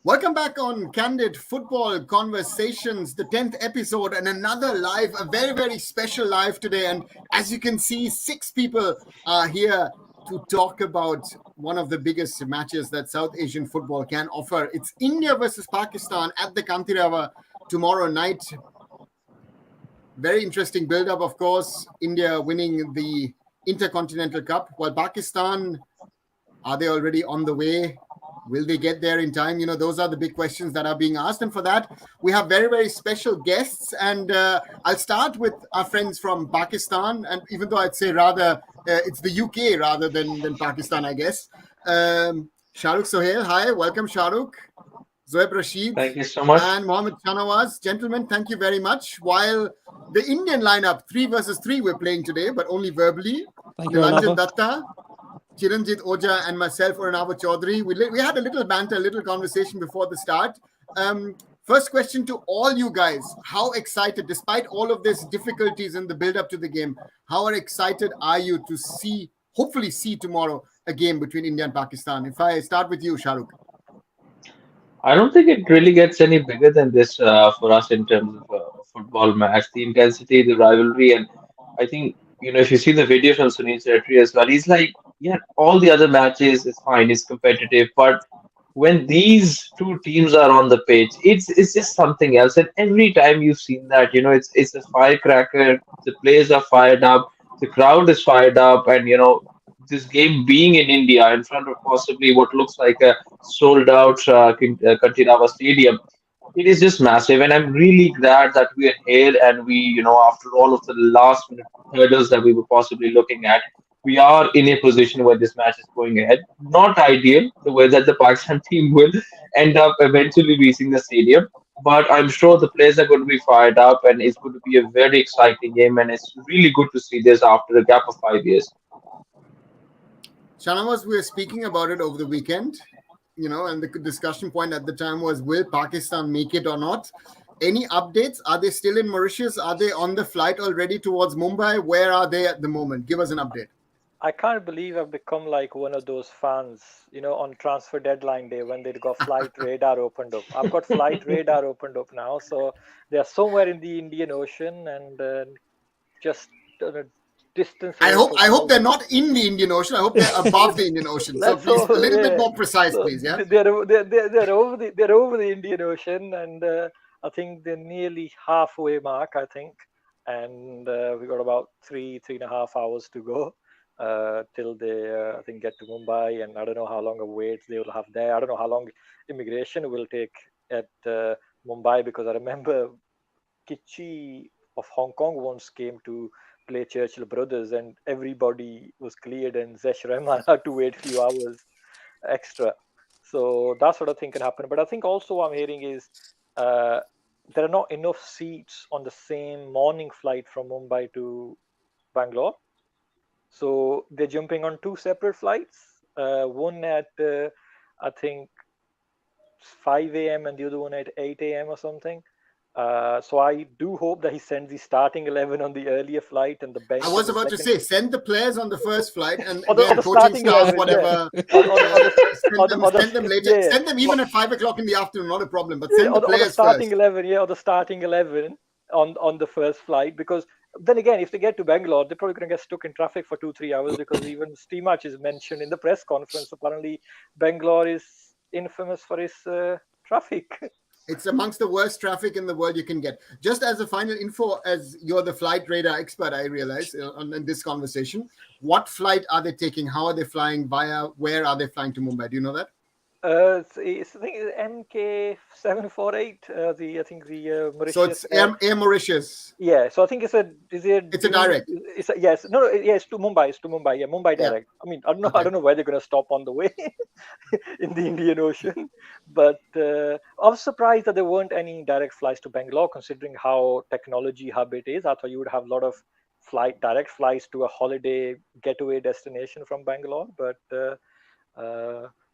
Welcome back on Candid Football Conversations, the 10th episode and another live, a very, very special live today. And as you can see, 6 people are here to talk about one of the biggest matches that South Asian football can offer. It's India versus Pakistan at the Kantirava tomorrow night. Very interesting build-up, of course. India winning the Intercontinental Cup, while Pakistan, are they already on the way? Will they get there in time? Those are the big questions that are being asked. And for that, we have very, very special guests. And I'll start with our friends from Pakistan. And even though I'd say rather it's the UK rather than Pakistan, I guess. Shahrukh Sohail, hi. Welcome, Shahrukh. Zoeb Rashid. Thank you so much. And Mohammed Chanawaz. Gentlemen, thank you very much. While the Indian lineup, 3 versus 3, we're playing today, but only verbally. Thank you, Nilanjan Datta, Chiranjit Oja and myself, Oranawa Chaudhary. We had a little banter, a little conversation before the start. First question to all you guys. How excited, despite all of these difficulties in the build-up to the game, how excited are you to hopefully see tomorrow a game between India and Pakistan? If I start with you, Shahrukh. I don't think it really gets any bigger than this for us in terms of football match. The intensity, the rivalry, and I think, if you see the videos from Sunil Chetri as well, he's like, yeah, all the other matches is fine, it's competitive, but when these two teams are on the pitch, it's just something else. And every time you've seen that, it's a firecracker. The players are fired up, the crowd is fired up, and this game being in India in front of possibly what looks like a sold out Kantirava Stadium, it is just massive. And I'm really glad that we are here and we, after all of the last minute hurdles that we were possibly looking at, we are in a position where this match is going ahead. Not ideal, the way that the Pakistan team will end up eventually reaching the stadium. But I'm sure the players are going to be fired up and it's going to be a very exciting game. And it's really good to see this after a gap of 5 years. Shanawaz, we were speaking about it over the weekend, and the discussion point at the time was, will Pakistan make it or not? Any updates? Are they still in Mauritius? Are they on the flight already towards Mumbai? Where are they at the moment? Give us an update. I can't believe I've become like one of those fans, on transfer deadline day when they got flight radar opened up. I've got flight radar opened up now. So they're somewhere in the Indian Ocean and just distance. I hope they're not in the Indian Ocean. I hope they're above the Indian Ocean. So please, a little bit more precise, please. Yeah. They're over the Indian Ocean, and I think they're nearly halfway mark. I think, and we got about 3.5 hours to go till they I think get to Mumbai, and I don't know how long a wait they will have there. I don't know how long immigration will take at Mumbai, because I remember Kichi of Hong Kong once came to play Churchill Brothers and everybody was cleared and Zesh Rahman had to wait a few hours extra. So that sort of thing can happen. But I think also what I'm hearing is there are not enough seats on the same morning flight from Mumbai to Bangalore. So they're jumping on 2 separate flights. One at, I think, 5 a.m. and the other one at 8 a.m. or something. So I do hope that he sends the starting 11 on the earlier flight and the bench. I was about to say, send the players on the first flight and or the coaching staff, 11, whatever. Yeah. Send them later. Yeah. Send them even at 5 o'clock in the afternoon, not a problem. But send the players the starting first. 11, or the starting 11 on the first flight, because then again, if they get to Bangalore, they're probably going to get stuck in traffic for 2-3 hours, because even Steamach is mentioned in the press conference. Apparently, Bangalore is infamous for its traffic. It's amongst the worst traffic in the world you can get. Just as a final info, as you're the flight radar expert, I realize in this conversation, what flight are they taking? How are they flying? Where are they flying to Mumbai? Do you know that? I think it's MK748. Mauritius. So it's Air Mauritius. Yeah. So I think it's a direct. It's to Mumbai. It's to Mumbai. Yeah, Mumbai direct. Yeah. I mean, I don't know where they're going to stop on the way in the Indian Ocean, but I was surprised that there weren't any direct flights to Bangalore, considering how technology hub it is. I thought you would have a lot of direct flights to a holiday getaway destination from Bangalore, but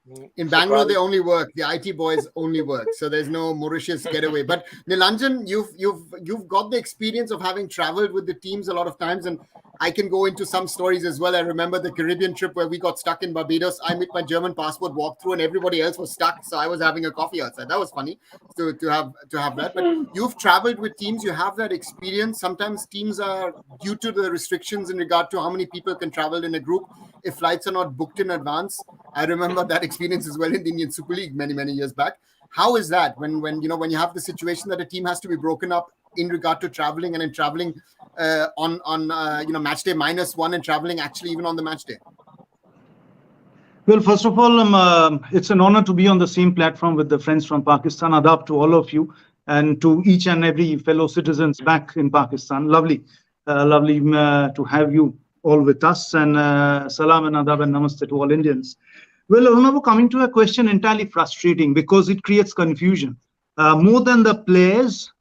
In For Bangalore, they travel. only work. The IT boys only work, so there's no Mauritius getaway. But Nilanjan, you've got the experience of having traveled with the teams a lot of times, and I can go into some stories as well. I remember the Caribbean trip where we got stuck in Barbados. I with my German passport walked through, and everybody else was stuck, so I was having a coffee outside. That was funny to have that. But you've traveled with teams. You have that experience. Sometimes teams are, due to the restrictions in regard to how many people can travel in a group, if flights are not booked in advance. I remember that experience as well in the Indian Super League many years back. How is that when you have the situation that a team has to be broken up in regard to traveling, and in traveling on match day -1, and traveling actually even on the match day? Well, first of all, it's an honor to be on the same platform with the friends from Pakistan. Adab to all of you and to each and every fellow citizens back in Pakistan. Lovely to have you all with us. And salam and adab and namaste to all Indians. Well, Arunabh, coming to a question entirely frustrating because it creates confusion. More than the players,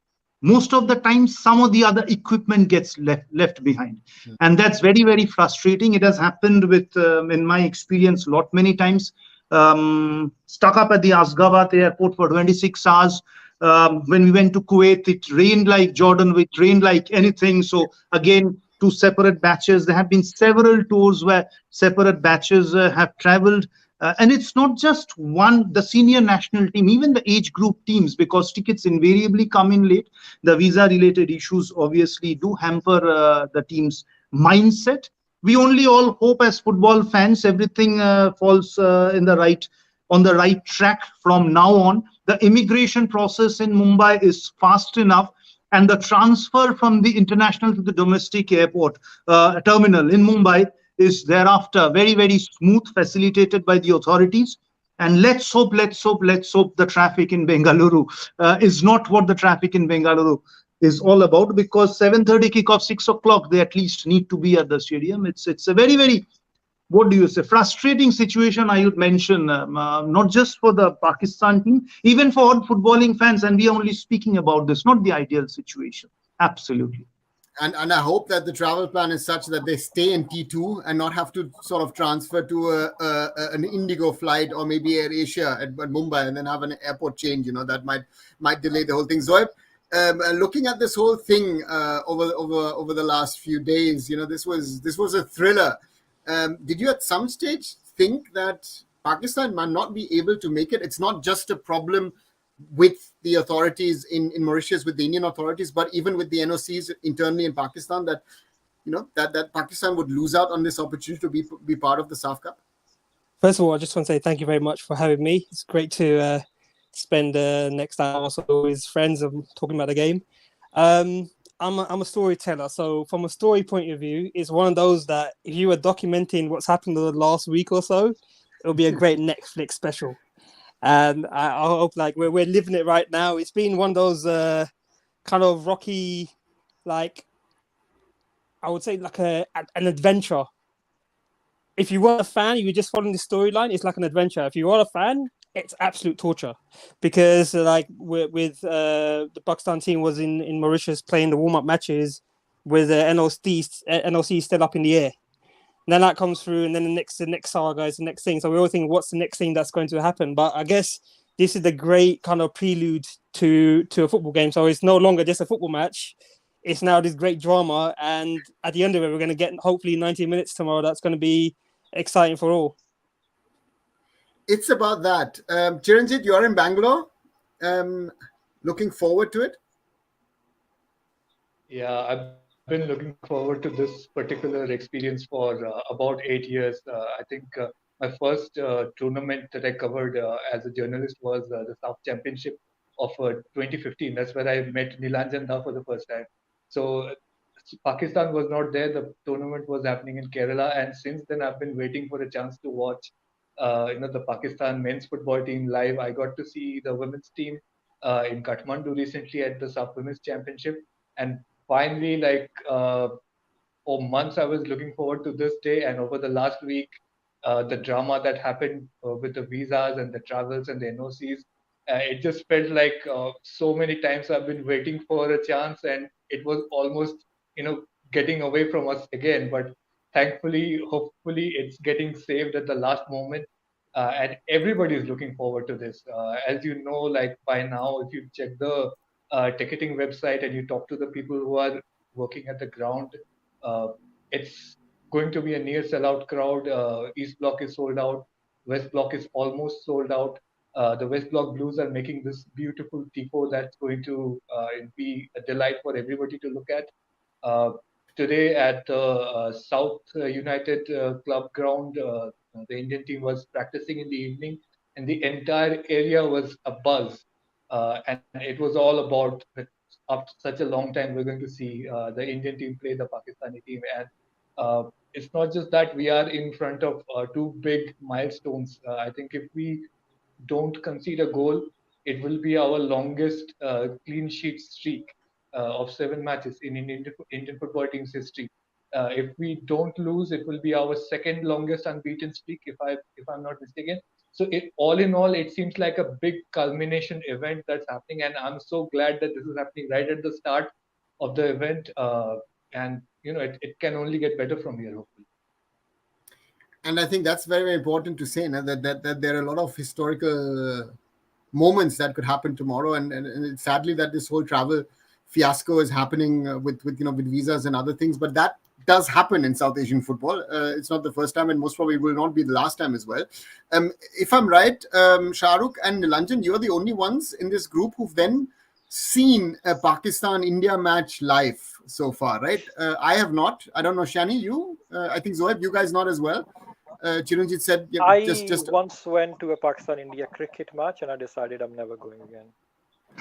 most of the time, some of the other equipment gets left behind. And that's very frustrating. It has happened with, in my experience, many times. Stuck up at the Asgabat airport for 26 hours. When we went to Kuwait, it rained like Jordan, it rained like anything. So again, two separate batches. There have been several tours where separate batches have traveled. And it's not just the senior national team, even the age group teams, because tickets invariably come in late. The visa-related issues obviously do hamper the team's mindset. We only all hope as football fans everything falls on the right track from now on. The immigration process in Mumbai is fast enough, and the transfer from the international to the domestic airport terminal in Mumbai is thereafter very smooth, facilitated by the authorities. And let's hope the traffic in Bengaluru is not what the traffic in Bengaluru is all about, because 7:30 kickoff, 6 o'clock, they at least need to be at the stadium. It's a very frustrating situation, I would mention, not just for the Pakistan team, even for all footballing fans. And we are only speaking about this, not the ideal situation. Absolutely. And I hope that the travel plan is such that they stay in T2 and not have to sort of transfer to an Indigo flight or maybe Air Asia at Mumbai and then have an airport change. That might delay the whole thing. Zoeb, looking at this whole thing over the last few days, this was a thriller. Did you at some stage think that Pakistan might not be able to make it? It's not just a problem with the authorities in Mauritius, with the Indian authorities, but even with the NOCs internally in Pakistan, that that Pakistan would lose out on this opportunity to be part of the SAFF Cup? First of all, I just want to say thank you very much for having me. It's great to spend the next hour or so with friends and talking about the game. I'm a storyteller, so from a story point of view, it's one of those that if you were documenting what's happened in the last week or so, it'll be a great Netflix special. And I hope we're living it right now. It's been one of those kind of rocky, I would say an adventure. If you were a fan, you were just following the storyline, it's like an adventure. If you are a fan, it's absolute torture, because with the Pakistan team was in Mauritius playing the warm-up matches with the NOC still up in the air. And then that comes through, and then the next saga is the next thing. So we all think, what's the next thing that's going to happen? But I guess this is the great kind of prelude to a football game. So it's no longer just a football match. It's now this great drama. And at the end of it, we're going to get hopefully 90 minutes tomorrow. That's going to be exciting for all. It's about that. Chiranjit, you're in Bangalore. Looking forward to it? Yeah, I've been looking forward to this particular experience for about 8 years. I think my first tournament that I covered as a journalist was the SAFF Championship of 2015. That's where I met Nilanjan for the first time. So Pakistan was not there. The tournament was happening in Kerala, and since then I've been waiting for a chance to watch the Pakistan men's football team live. I got to see the women's team in Kathmandu recently at the SAFF Women's Championship, and finally, for months, I was looking forward to this day. And over the last week, the drama that happened with the visas and the travels and the NOCs, it just felt like so many times I've been waiting for a chance, and it was almost, getting away from us again. But thankfully, hopefully, it's getting saved at the last moment. and everybody is looking forward to this. As you know, like by now, if you check the ticketing website and you talk to the people who are working at the ground, uh, it's going to be a near sellout crowd. East Block is sold out. West Block is almost sold out. The West Block Blues are making this beautiful tifo that's going to be a delight for everybody to look at. Uh, Today at the South United Club ground, the Indian team was practicing in the evening, and the entire area was abuzz. And it was all about that after such a long time, we're going to see the Indian team play the Pakistani team. And it's not just that we are in front of two big milestones. I think if we don't concede a goal, it will be our longest clean sheet streak of 7 matches in Indian football team's history. If we don't lose, it will be our second longest unbeaten streak, if I'm not mistaken. So all in all, it seems like a big culmination event that's happening, and I'm so glad that this is happening right at the start of the event. And it can only get better from here, hopefully. And I think that's very, very important to say, that there are a lot of historical moments that could happen tomorrow, and sadly that this whole travel fiasco is happening with visas and other things, but that does happen in South Asian football. It's not the first time, and most probably will not be the last time as well. If I'm right, Shahrukh and Nilanjan, you're the only ones in this group who've then seen a Pakistan-India match live so far, right? I have not. I don't know, Shani, you? I think Zoeb, you guys not as well. Chiranjit said, I just once went to a Pakistan-India cricket match, and I decided I'm never going again.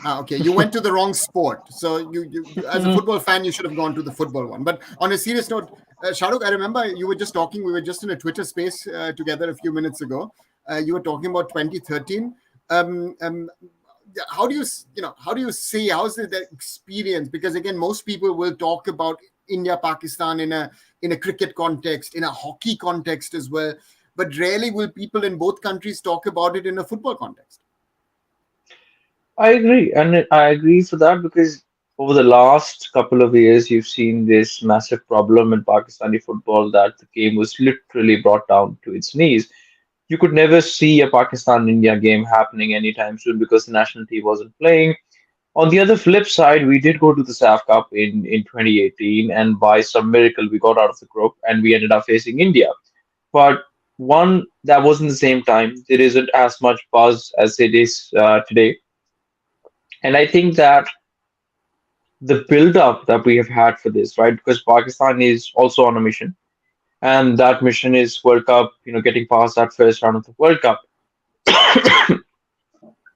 Okay, you went to the wrong sport. So you as a football fan, you should have gone to the football one. But on a serious note, Shahrukh, I remember you were just talking. We were just in a Twitter space together a few minutes ago. You were talking about 2013. How do you say, how's the experience? Because again, most people will talk about India, Pakistan in a cricket context, in a hockey context as well. But rarely will people in both countries talk about it in a football context. I agree, and I agree for that because over the last couple of years, you've seen this massive problem in Pakistani football that the game was literally brought down to its knees. You could never see a Pakistan-India game happening anytime soon because the national team wasn't playing. On the other flip side, we did go to the SAFF Cup in 2018, and by some miracle, we got out of the group and we ended up facing India. But one, that wasn't the same time. There isn't as much buzz as it is today. And I think that the build-up that we have had for this, right? Because Pakistan is also on a mission, and that mission is World Cup, getting past that first round of the World Cup.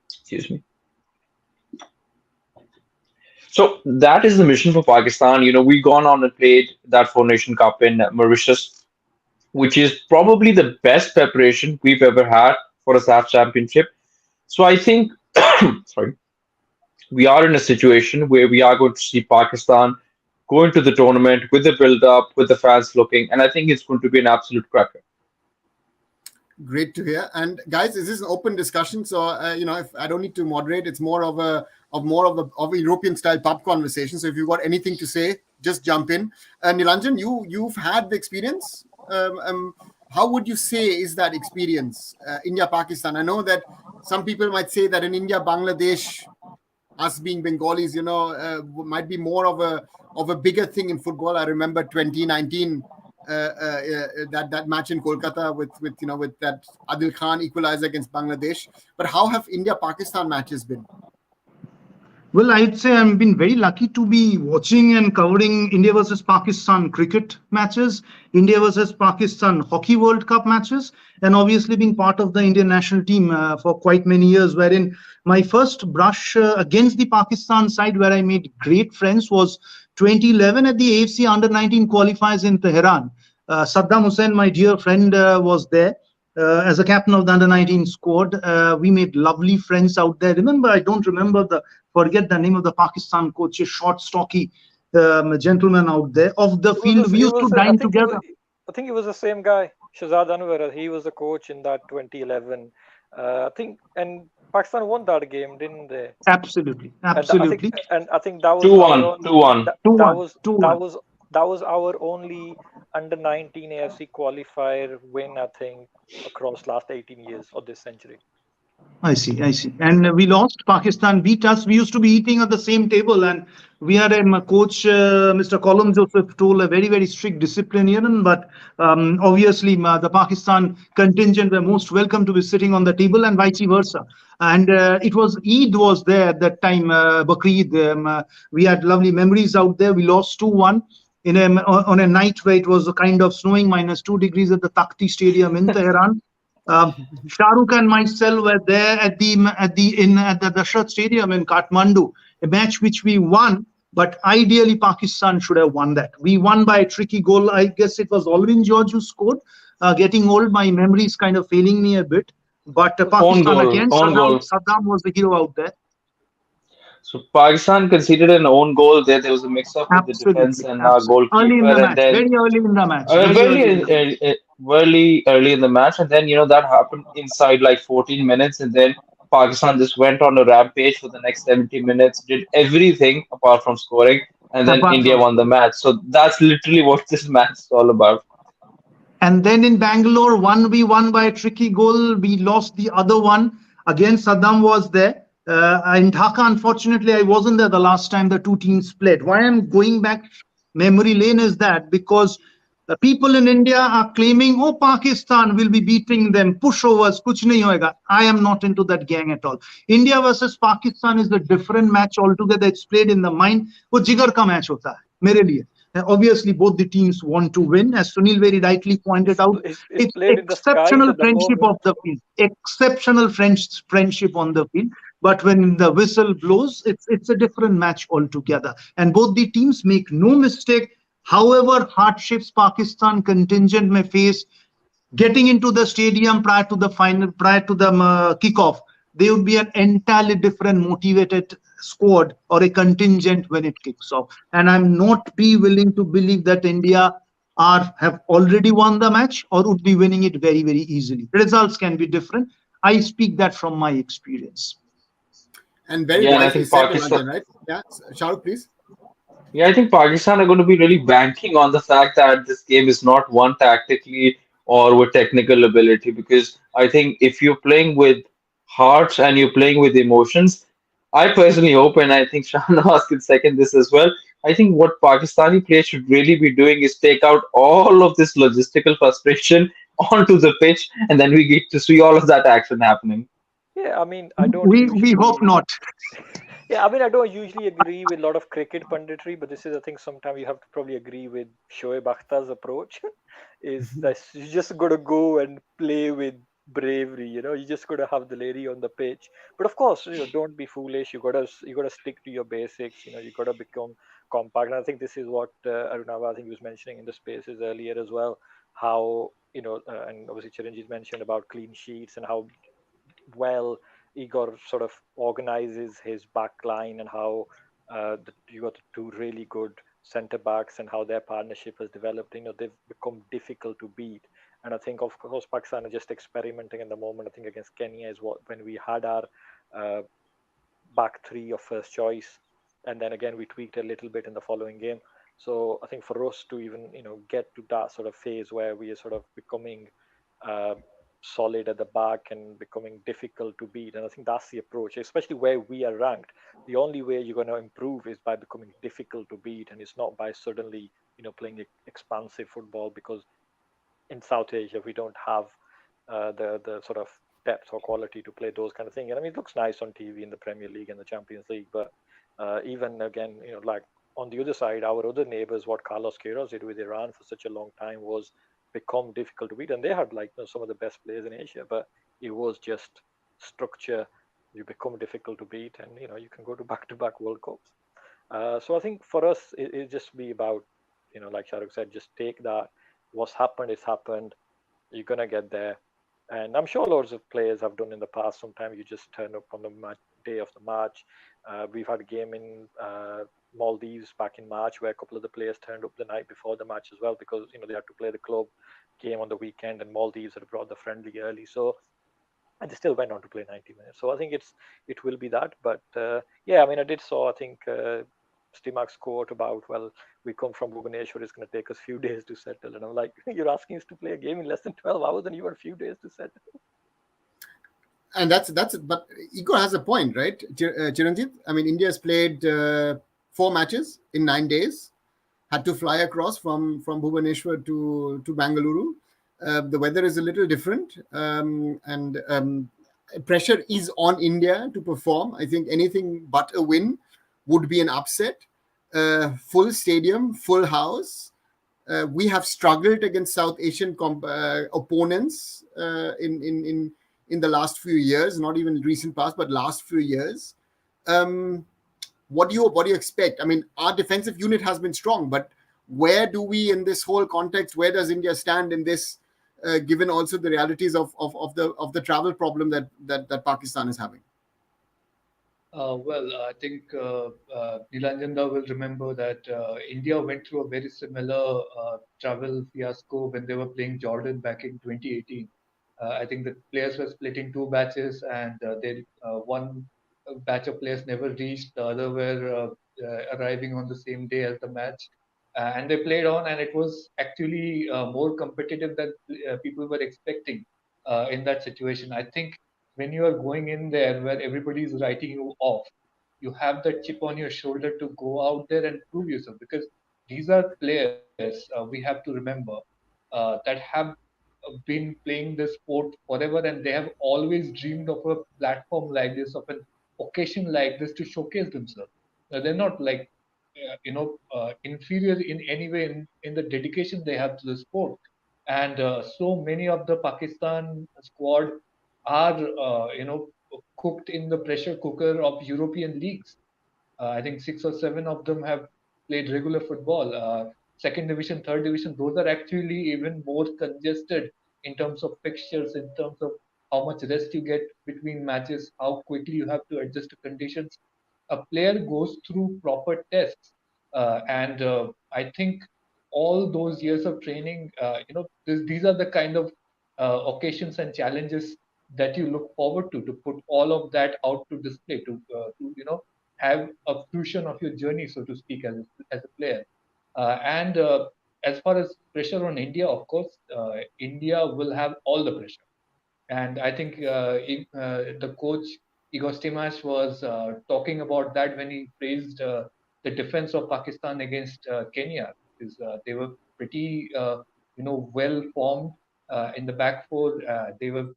Excuse me. So that is the mission for Pakistan. We've gone on and played that Four Nation Cup in Mauritius, which is probably the best preparation we've ever had for a SAFF Championship. So I think, sorry, we are in a situation where we are going to see Pakistan go into the tournament with the build-up, with the fans looking, and I think it's going to be an absolute cracker. Great to hear. And guys, this is an open discussion, so if I don't need to moderate, it's more of a European style pub conversation. So if you've got anything to say, just jump in. Nilanjan, you've had the experience. How would you say is that experience, India Pakistan? I know that some people might say that in India Bangladesh, us being Bengalis, might be more of a bigger thing in football. I remember 2019. That match in Kolkata with that Adil Khan equalizer against Bangladesh. But how have India-Pakistan matches been? Well, I'd say I've been very lucky to be watching and covering India versus Pakistan cricket matches, India versus Pakistan Hockey World Cup matches, and obviously being part of the Indian national team for quite many years, wherein my first brush against the Pakistan side, where I made great friends, was 2011 at the AFC Under-19 qualifiers in Tehran. Saddam Hussein, my dear friend, was there. As a captain of the Under-19 squad, we made lovely friends out there. I don't forget the name of the Pakistan coach, a short, stocky gentleman out there. Off the field, we used to dine together. I think it was the same guy, Shahzad Anwar. He was the coach in that 2011. I think, and Pakistan won that game, didn't they? Absolutely. And I think that was 2-1. that was our only under 19 AFC qualifier win, I think, across last 18 years of this century. I see, I see. And we lost. Pakistan beat us. We used to be eating at the same table, and we had a coach, Mr. Colum Joseph, told a very, very strict disciplinarian. But obviously, the Pakistan contingent were most welcome to be sitting on the table, and vice versa. And it was Eid was there at that time, Bakrid. We had lovely memories out there. We lost 2-1 on a night where it was a kind of snowing, -2 degrees at the Takhti Stadium in Tehran. Shahrukh and myself were there at the Dashrath Stadium in Kathmandu, a match which we won, but ideally Pakistan should have won that. We won by a tricky goal. I guess it was Alvin George who scored. Getting old, my memory is kind of failing me a bit. But Pakistan again, Saddam was the hero out there. So Pakistan conceded an own goal there. There was a mix-up with the defense and our Early in goalkeeper, the and match, then very early in the match. early in the match, and then that happened inside like 14 minutes, and then Pakistan just went on a rampage for the next 70 minutes, did everything apart from scoring, and then Apart India from won the match. So that's literally what this match is all about. And then in Bangalore, one we won by a tricky goal. We lost the other one. Again, Saddam was there. In Dhaka, unfortunately, I wasn't there the last time the two teams played. Why I'm going back memory lane is that because the people in India are claiming, oh, Pakistan will be beating them, pushovers, kuch nahi hoega. I am not into that gang at all. India versus Pakistan is a different match altogether. It's played in the mind. वो जिगर का match होता है मेरे लिए. Obviously, both the teams want to win. As Sunil very rightly pointed out, it's exceptional friendship of the field. Exceptional friendship on the field. But when the whistle blows, it's a different match altogether. And both the teams make no mistake. However hardships Pakistan contingent may face, getting into the stadium prior to the final, prior to the kickoff, they would be an entirely different motivated squad or a contingent when it kicks off. And I'm not willing to believe that India have already won the match or would be winning it very, very easily. Results can be different. I speak that from my experience. And very wisely said, Nilanjan, right? Yeah, Shahrukh, please. Yeah, I think Pakistan are going to be really banking on the fact that this game is not won tactically or with technical ability, because I think if you're playing with hearts and you're playing with emotions, I personally hope, and I think Shahnawaz can second this as well. I think what Pakistani players should really be doing is take out all of this logistical frustration onto the pitch, and then we get to see all of that action happening. Yeah, I mean, I don't. We hope not. Yeah, I mean, I don't usually agree with a lot of cricket punditry, but this is, I think, sometimes you have to probably agree with Shoaib Akhtar's approach. Is that you just got to go and play with bravery. You just got to have the lady on the pitch. But of course, don't be foolish. You got to stick to your basics. You got to become compact. And I think this is what Arunava, I think, he was mentioning in the spaces earlier as well. How and obviously Chiranjeev mentioned about clean sheets and how well Igor sort of organizes his back line and how you got two really good centre backs and how their partnership has developed. They've become difficult to beat. And I think, of course, Pakistan are just experimenting at the moment. I think against Kenya is when we had our back three of first choice. And then again, we tweaked a little bit in the following game. So I think for us to even, get to that sort of phase where we are sort of becoming solid at the back and becoming difficult to beat. And I think that's the approach, especially where we are ranked. The only way you're going to improve is by becoming difficult to beat. And it's not by suddenly, playing expansive football, because in South Asia, we don't have the sort of depth or quality to play those kind of things. And I mean, it looks nice on TV in the Premier League and the Champions League, but even again, like on the other side, our other neighbors, what Carlos Queiroz did with Iran for such a long time was become difficult to beat. And they had some of the best players in Asia, but it was just structure. You become difficult to beat, and you can go to back-to-back World Cups. So I think for us, it just be about, like Shahrukh said, just take that. What's happened is happened. You're gonna get there. And I'm sure loads of players have done in the past. Sometimes you just turn up on the day of the match. We've had a game in Maldives back in March where a couple of the players turned up the night before the match as well, because they had to play the club game on the weekend, and Maldives had brought the friendly early. So, and they still went on to play 90 minutes. So I think it will be that. But yeah, I mean, I think Stimac quote about, well, we come from Bhubaneswar, it's going to take us a few days to settle. And I'm like, you're asking us to play a game in less than 12 hours and you got a few days to settle. And but Igor has a point, right, Chiranjit? I mean, India has played 4 matches in 9 days, had to fly across from Bhubaneswar to Bengaluru. The weather is a little different, and pressure is on India to perform. I think anything but a win would be an upset. Full stadium, full house. We have struggled against South Asian opponents in the last few years, not even recent past, but last few years. What do you expect? I mean, our defensive unit has been strong, but where do we, in this whole context, where does India stand in this, given also the realities of the travel problem that Pakistan is having? Well, I think Nilanjanda will remember that India went through a very similar travel fiasco when they were playing Jordan back in 2018. I think the players were split in 2 batches, and one batch of players never reached. The other were arriving on the same day as the match, and they played on, and it was actually more competitive than people were expecting in that situation. I think when you are going in there where everybody is writing you off, you have that chip on your shoulder to go out there and prove yourself, because these are players, we have to remember, that have been playing this sport forever, and they have always dreamed of a platform like this, of an occasion like this to showcase themselves. They're not like inferior in any way in the dedication they have to the sport. And so many of the Pakistan squad are cooked in the pressure cooker of European leagues. I think 6 or 7 of them have played regular football. Second division, third division, those are actually even more congested in terms of fixtures, in terms of how much rest you get between matches, how quickly you have to adjust to conditions. A player goes through proper tests, and I think all those years of training, these are the kind of occasions and challenges that you look forward to put all of that out to display, to have a fruition of your journey, so to speak, as a player. And as far as pressure on India, of course, India will have all the pressure. And I think the coach Igor Stimac was talking about that when he praised the defense of Pakistan against Kenya, because they were pretty, well formed in the back four. They were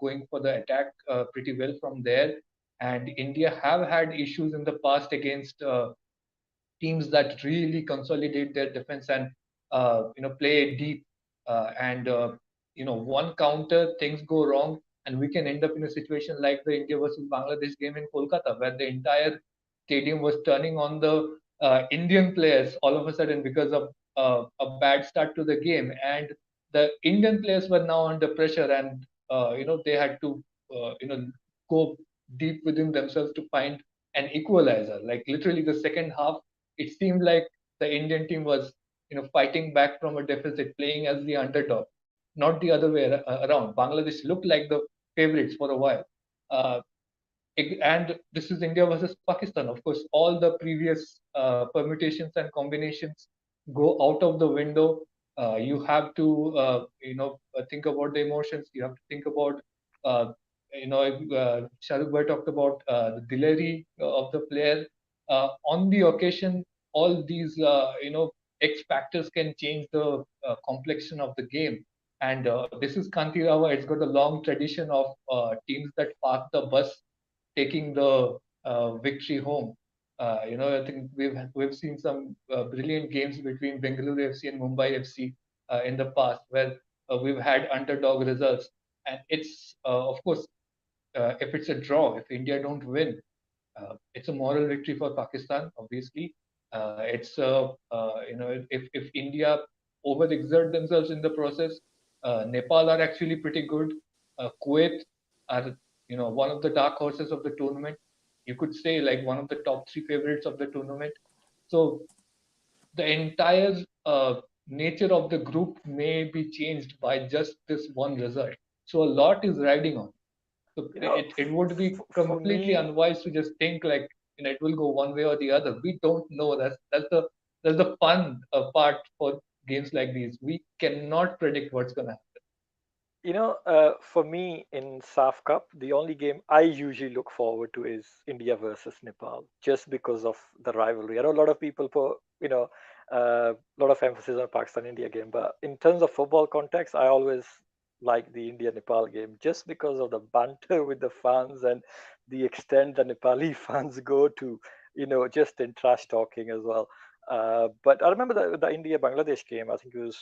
going for the attack pretty well from there. And India have had issues in the past against teams that really consolidate their defense and play deep, and one counter, things go wrong, and we can end up in a situation like the India versus Bangladesh game in Kolkata, where the entire stadium was turning on the Indian players all of a sudden because of a bad start to the game, and the Indian players were now under pressure, and they had to go deep within themselves to find an equalizer. Like literally the second half, it seemed like the Indian team was fighting back from a deficit, playing as the underdog, not the other way around. Bangladesh looked like the favorites for a while. And this is India versus Pakistan. Of course, all the previous permutations and combinations go out of the window. You have to, think about the emotions. You have to think about, Shahrukh Bhai talked about the delivery of the player. On the occasion, all these, X factors can change the complexion of the game. And this is Kantirawa. It's got a long tradition of teams that park the bus taking the victory home. I think we've seen some brilliant games between Bengaluru FC and Mumbai FC in the past, where we've had underdog results. And it's of course, if it's a draw, if India don't win, it's a moral victory for Pakistan. Obviously, it's if India overexert themselves in the process, Nepal are actually pretty good. Kuwait are one of the dark horses of the tournament. You could say like one of the top 3 favorites of the tournament. So the entire nature of the group may be changed by just this one result. So a lot is riding on. So it would be completely unwise to just think like, it will go one way or the other. We don't know. That's the fun part for games like these. We cannot predict what's going to happen. For me in SAFF Cup, the only game I usually look forward to is India versus Nepal, just because of the rivalry. I know a lot of people put, a lot of emphasis on Pakistan-India game, but in terms of football context, I always like the India-Nepal game just because of the banter with the fans and the extent the Nepali fans go to, just in trash talking as well. But I remember the India-Bangladesh game. I think it was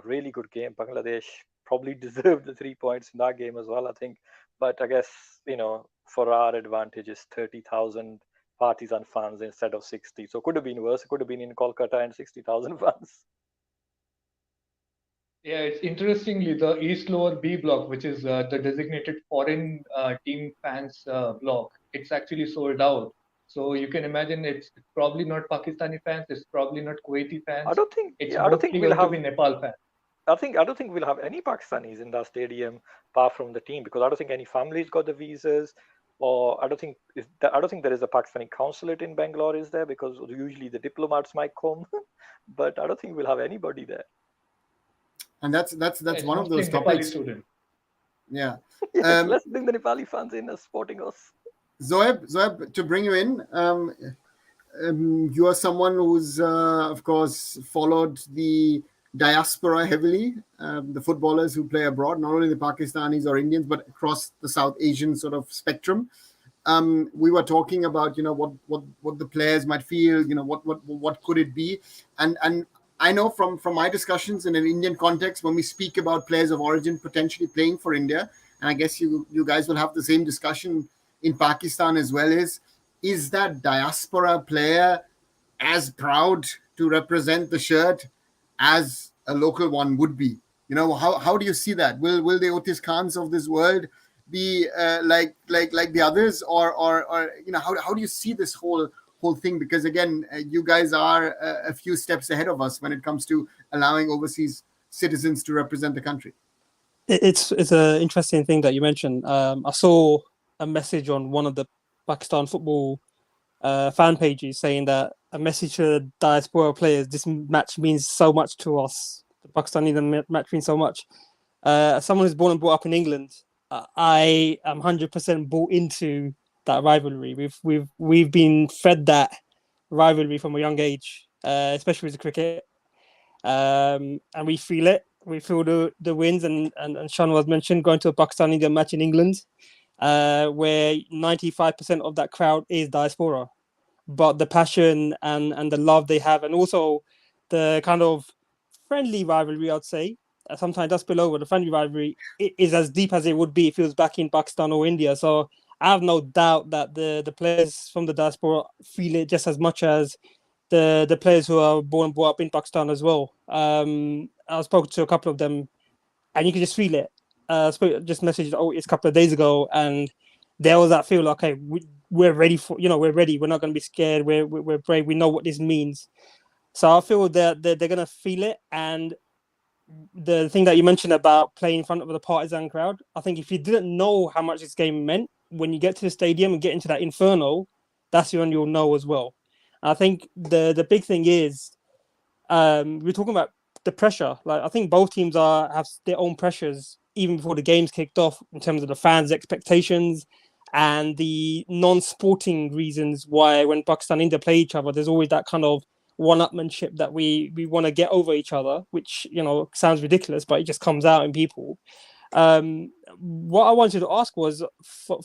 really good game. Bangladesh probably deserved the 3 points in that game as well, I think. But I guess, for our advantage is 30,000 Partisan fans instead of 60. So it could have been worse. It could have been in Kolkata and 60,000 fans. Yeah, it's interestingly the East Lower B block, which is the designated foreign team fans block. It's actually sold out. So you can imagine it's probably not Pakistani fans. It's probably not Kuwaiti fans. I don't think. It's I don't think mostly we'll going to have. be Nepal fans. I don't think we'll have any Pakistanis in that stadium apart from the team, because I don't think any families got the visas, or I don't think there is a Pakistani consulate in Bangalore, is there? Because usually the diplomats might come, but I don't think we'll have anybody there. And that's It's one of mostly those Nepali topics. students. Yeah. Yes, let's bring the Nepali fans in as supporting us. Zoeb, to bring you in, you are someone who's, of course, followed the diaspora heavily, the footballers who play abroad, not only the Pakistanis or Indians, but across the South Asian sort of spectrum. We were talking about, what the players might feel, what could it be, and I know from my discussions in an Indian context, when we speak about players of origin potentially playing for India, and I guess you guys will have the same discussion in Pakistan as well, is that diaspora player as proud to represent the shirt as a local one would be? How do you see that? Will the Otis Khans of this world be like the others, or how do you see this whole thing? Because again, you guys are a few steps ahead of us when it comes to allowing overseas citizens to represent the country. It's an interesting thing that you mentioned. I saw a message on one of the Pakistan football fan pages saying that a message to the diaspora players: this match means so much to us. The Pakistani match means so much. As someone who's born and brought up in England, I am 100% bought into that rivalry. We've been fed that rivalry from a young age, especially with the cricket, and we feel it. We feel the wins, and Sean was mentioned going to a Pakistan-India match in England, where 95% of that crowd is diaspora, but the passion and the love they have, and also the kind of friendly rivalry, I'd say, sometimes does spill over. The friendly rivalry is as deep as it would be if it was back in Pakistan or India. So I have no doubt that the players from the diaspora feel it just as much as the players who are born and brought up in Pakistan as well. I spoke to a couple of them, and you can just feel it. Just messaged a couple of days ago, and there was that feel like, okay, we're ready for, we're ready. We're not going to be scared. We're brave. We know what this means. So I feel that they're going to feel it. And the thing that you mentioned about playing in front of the partisan crowd, I think if you didn't know how much this game meant, when you get to the stadium and get into that inferno, that's when you'll know as well. I think the big thing is, we're talking about the pressure. Like, I think both teams have their own pressures even before the game's kicked off, in terms of the fans' expectations and the non-sporting reasons why when Pakistan and India play each other, there's always that kind of one-upmanship that we want to get over each other, which sounds ridiculous, but it just comes out in people. What I wanted to ask was,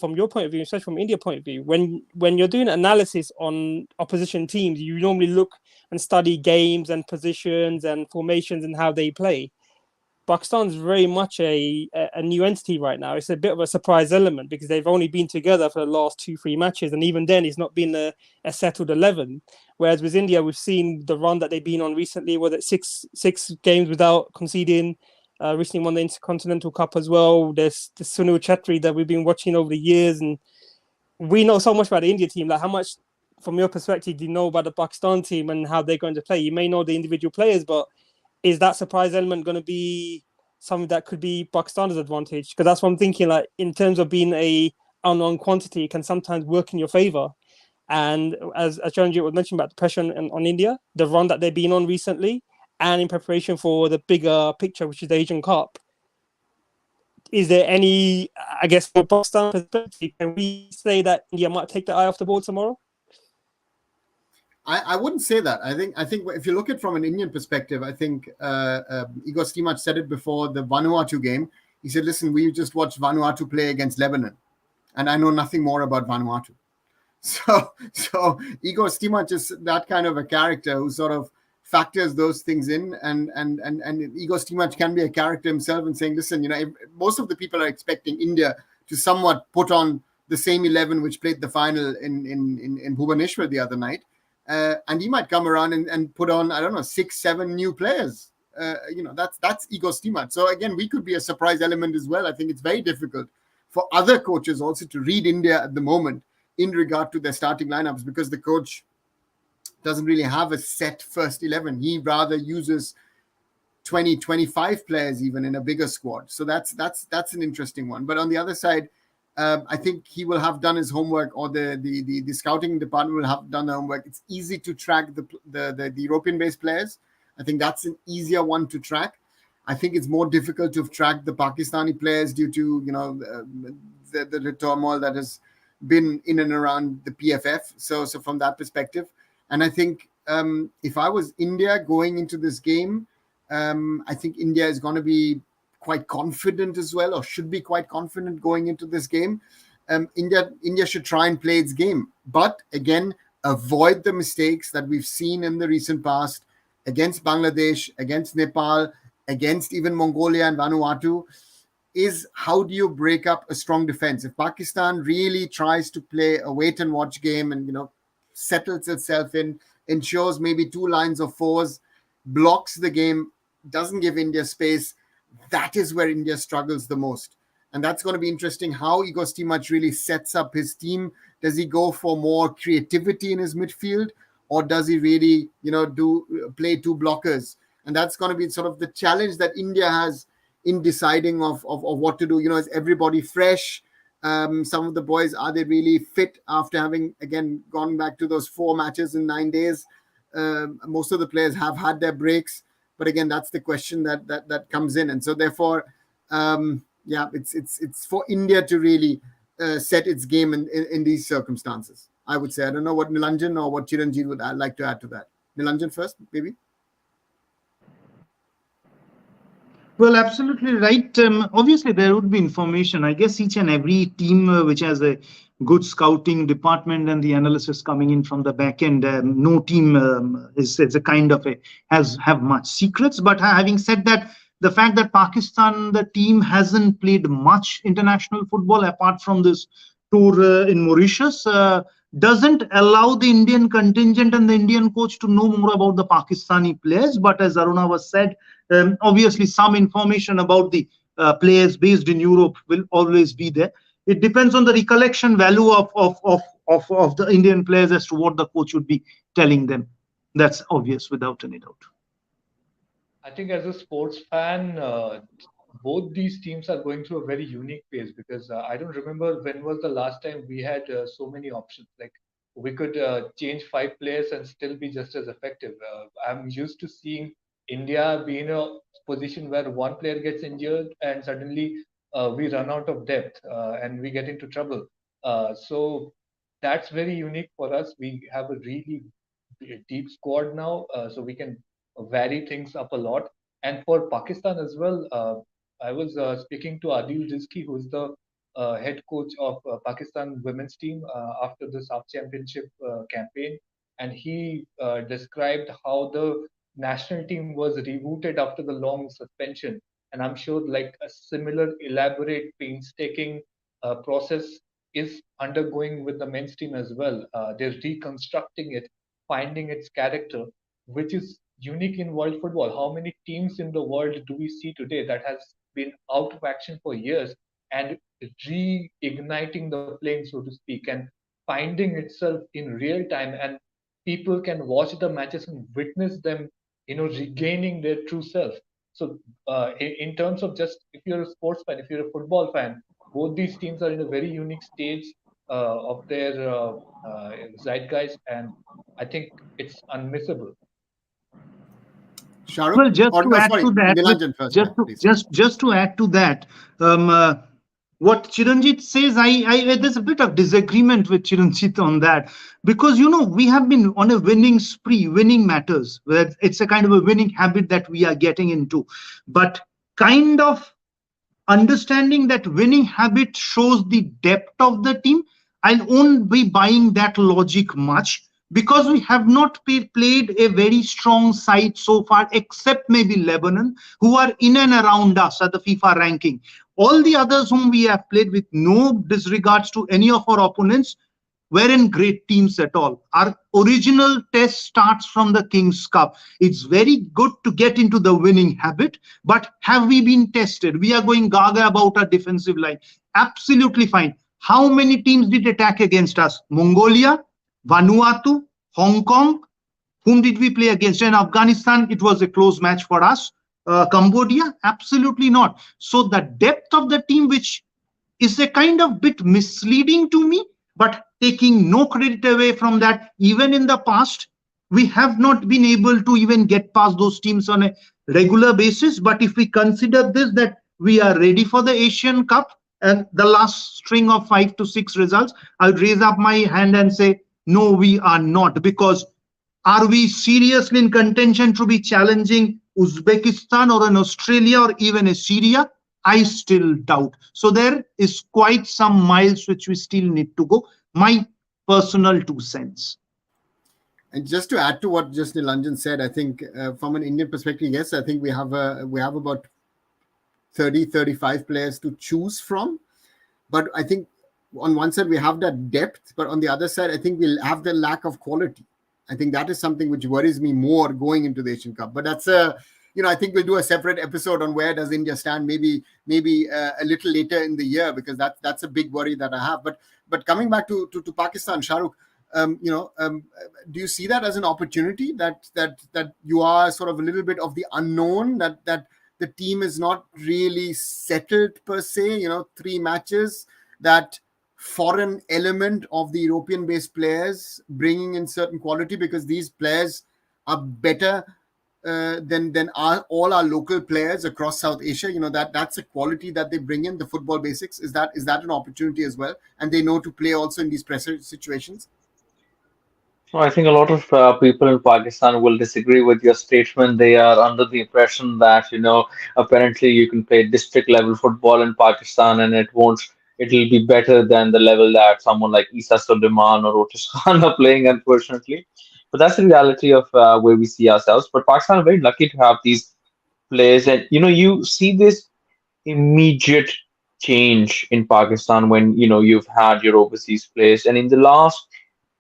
from your point of view, especially from India point of view, when you're doing analysis on opposition teams, you normally look and study games and positions and formations and how they play. Pakistan's very much a new entity right now. It's a bit of a surprise element because they've only been together for the last 2-3 matches, and even then it's not been a settled 11. Whereas with India, we've seen the run that they've been on recently, whether it's six games without conceding. Recently won the Intercontinental Cup as well. There's the Sunil Chetri that we've been watching over the years, and we know so much about the India team. Like, how much, from your perspective, do you know about the Pakistan team and how they're going to play? You may know the individual players, but is that surprise element going to be something that could be Pakistan's advantage? Because that's what I'm thinking, like, in terms of being a unknown quantity, can sometimes work in your favor. And as Charanjit was mentioning about the pressure on India, the run that they've been on recently, and in preparation for the bigger picture, which is the Asian Cup, is there any, I guess, from a Pakistan perspective, can we say that India might take the eye off the ball tomorrow? I wouldn't say that. I think if you look at it from an Indian perspective, I think Igor Stimac said it before the Vanuatu game. He said, listen, we just watched Vanuatu play against Lebanon, and I know nothing more about Vanuatu. So Igor Stimac is that kind of a character who sort of factors those things in, and Igor Stimac can be a character himself and saying, listen, most of the people are expecting India to somewhat put on the same 11 which played the final in Bhubaneswar the other night. And he might come around and put on, I don't know, 6-7 new players. That's Igor Stimac. So again, we could be a surprise element as well. I think it's very difficult for other coaches also to read India at the moment in regard to their starting lineups, because the coach doesn't really have a set first 11. He rather uses 20, 25 players even in a bigger squad. So that's an interesting one. But on the other side, I think he will have done his homework, or the scouting department will have done their homework. It's easy to track the European-based players. I think that's an easier one to track. I think it's more difficult to track the Pakistani players due to the turmoil that has been in and around the PFF. So from that perspective, and I think if I was India going into this game, I think India is going to be quite confident as well, or should be quite confident going into this game. India should try and play its game, but again, avoid the mistakes that we've seen in the recent past against Bangladesh, against Nepal, against even Mongolia and Vanuatu. Is how do you break up a strong defense? If Pakistan really tries to play a wait and watch game and settles itself in, ensures maybe 2 lines of 4s, blocks the game, doesn't give India space, that is where India struggles the most. And that's going to be interesting how Igor Stimac really sets up his team. Does he go for more creativity in his midfield, or does he really, play 2 blockers? And that's going to be sort of the challenge that India has in deciding of what to do. Is everybody fresh? Some of the boys, are they really fit after having, again, gone back to those 4 matches in 9 days? Most of the players have had their breaks. But again, that's the question that comes in. And so therefore, it's for India to really set its game in these circumstances, I would say. I don't know what Nilanjan or what Chiranjeev would like to add to that. Nilanjan first, maybe? Well, absolutely right. Obviously, there would be information. I guess each and every team which has a good scouting department and the analysis coming in from the back end, no team is a kind of have much secrets. But having said that, the fact that Pakistan, the team, hasn't played much international football apart from this tour in Mauritius, doesn't allow the Indian contingent and the Indian coach to know more about the Pakistani players. But as Aruna was said, obviously some information about the players based in Europe will always be there. It depends on the recollection value of the Indian players as to what the coach would be telling them. That's obvious without any doubt. I think as a sports fan, both these teams are going through a very unique phase, because I don't remember when was the last time we had so many options. Like, we could change 5 players and still be just as effective. I'm used to seeing India be in a position where one player gets injured and suddenly we run out of depth and we get into trouble. So that's very unique for us. We have a really deep squad now, so we can vary things up a lot. And for Pakistan as well, I was speaking to Adil Rizki, who's the head coach of Pakistan women's team after the SAFF Championship campaign, and he described how the national team was rebooted after the long suspension. And I'm sure like a similar elaborate, painstaking process is undergoing with the men's team as well. They're reconstructing it, finding its character, which is unique in world football. How many teams in the world do we see today that has been out of action for years and reigniting the flame, so to speak, and finding itself in real time, and people can watch the matches and witness them, regaining their true self. So in terms of just, if you're a sports fan, if you're a football fan, both these teams are in a very unique stage, of their zeitgeist, and I think it's unmissable. Shahrukh? Well, just Or to no, add sorry, to that, Nilanjan first, yeah, please. just to add to that, um, uh, what Chiranjit says, there's a bit of disagreement with Chiranjit on that, because we have been on a winning spree. Winning matters. Where it's a kind of a winning habit that we are getting into, but kind of understanding that winning habit shows the depth of the team. I won't be buying that logic much, because we have not played a very strong side so far, except maybe Lebanon, who are in and around us at the FIFA ranking. All the others whom we have played, with no disregards to any of our opponents, weren't great teams at all. Our original test starts from the King's Cup. It's very good to get into the winning habit, but have we been tested? We are going gaga about our defensive line. Absolutely fine. How many teams did attack against us? Mongolia, Vanuatu, Hong Kong. Whom did we play against? In Afghanistan, it was a close match for us. Cambodia, absolutely not. So the depth of the team, which is a kind of bit misleading to me, but taking no credit away from that, even in the past, we have not been able to even get past those teams on a regular basis. But if we consider this, that we are ready for the Asian Cup and the last string of 5 to 6 results, I would raise up my hand and say, no, we are not. Because are we seriously in contention to be challenging Uzbekistan or an Australia or even a Syria? I still doubt. So there is quite some miles which we still need to go. My personal 2 cents. And just to add to what just Nilanjan said, I think from an Indian perspective, yes, I think we have about 30-35 players to choose from. But I think on one side we have that depth, but on the other side, I think we'll have the lack of quality. I think that is something which worries me more going into the Asian Cup. But that's I think we'll do a separate episode on where does India stand, maybe a little later in the year, because that's a big worry that I have. But coming back to Pakistan, Shahrukh, do you see that as an opportunity that you are sort of a little bit of the unknown, that the team is not really settled per se? 3 matches, that foreign element of the European-based players bringing in certain quality, because these players are better than all our local players across South Asia. That's a quality that they bring in, the football basics. Is that an opportunity as well? And they know to play also in these pressure situations. So I think a lot of people in Pakistan will disagree with your statement. They are under the impression that, apparently you can play district level football in Pakistan and it'll be better than the level that someone like Isa Suleiman or Otis Khan are playing, unfortunately. But that's the reality of where we see ourselves. But Pakistan are very lucky to have these players. And, you see this immediate change in Pakistan when, you've had your overseas players. And in the last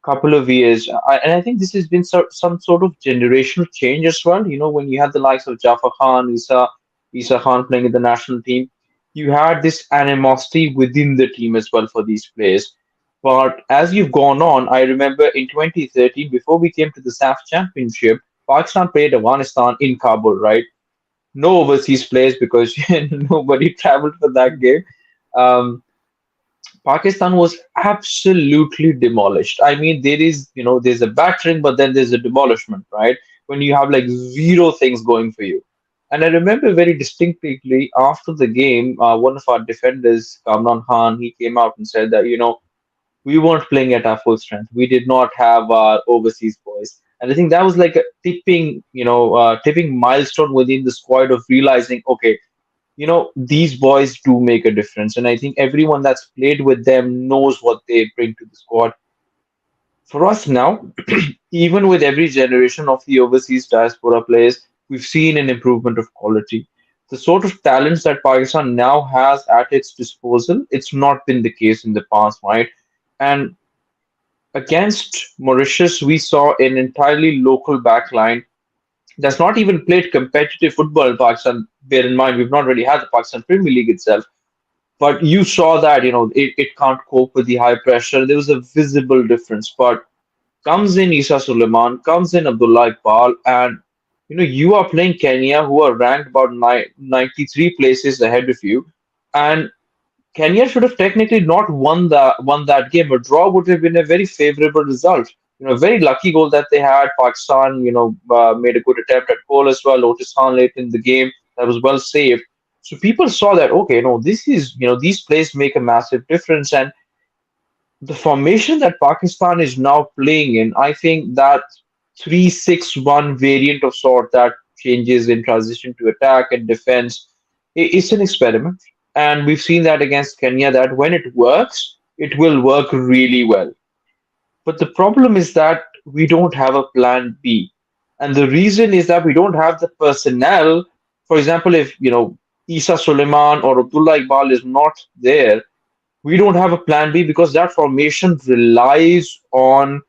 couple of years, and I think this has been some sort of generational change as well. When you had the likes of Jafar Khan, Isa Khan playing in the national team, you had this animosity within the team as well for these players. But as you've gone on, I remember in 2013, before we came to the SAFF Championship, Pakistan played Afghanistan in Kabul, right? No overseas players because nobody traveled for that game. Um, Pakistan was absolutely demolished. I mean, there's a battering, but then there's a demolishment, right? When you have like zero things going for you. And I remember very distinctly after the game, one of our defenders, Kamran Khan, he came out and said that, we weren't playing at our full strength. We did not have our overseas boys. And I think that was like a tipping milestone within the squad of realizing, okay, these boys do make a difference. And I think everyone that's played with them knows what they bring to the squad. For us now, even with every generation of the overseas diaspora players, we've seen an improvement of quality. The sort of talents that Pakistan now has at its disposal, it's not been the case in the past, right? And against Mauritius, we saw an entirely local backline that's not even played competitive football in Pakistan. Bear in mind, we've not really had the Pakistan Premier League itself. But you saw that, it can't cope with the high pressure. There was a visible difference. But comes in Isa Suleiman, comes in Abdullah Iqbal, and, you are playing Kenya, who are ranked about 93 places ahead of you. And Kenya should have technically not won that game. A draw would have been a very favorable result. Very lucky goal that they had. Pakistan, made a good attempt at goal as well. Otis Khan late in the game, that was well saved. So people saw that, okay, no, this is, these plays make a massive difference. And the formation that Pakistan is now playing in, I think that 3-6-1 variant of sort that changes in transition to attack and defense, it's an experiment. And we've seen that against Kenya, that when it works, it will work really well. But the problem is that we don't have a plan B. And the reason is that we don't have the personnel. For example, if, Isa Suleiman or Abdullah Iqbal is not there, we don't have a plan B, because that formation relies on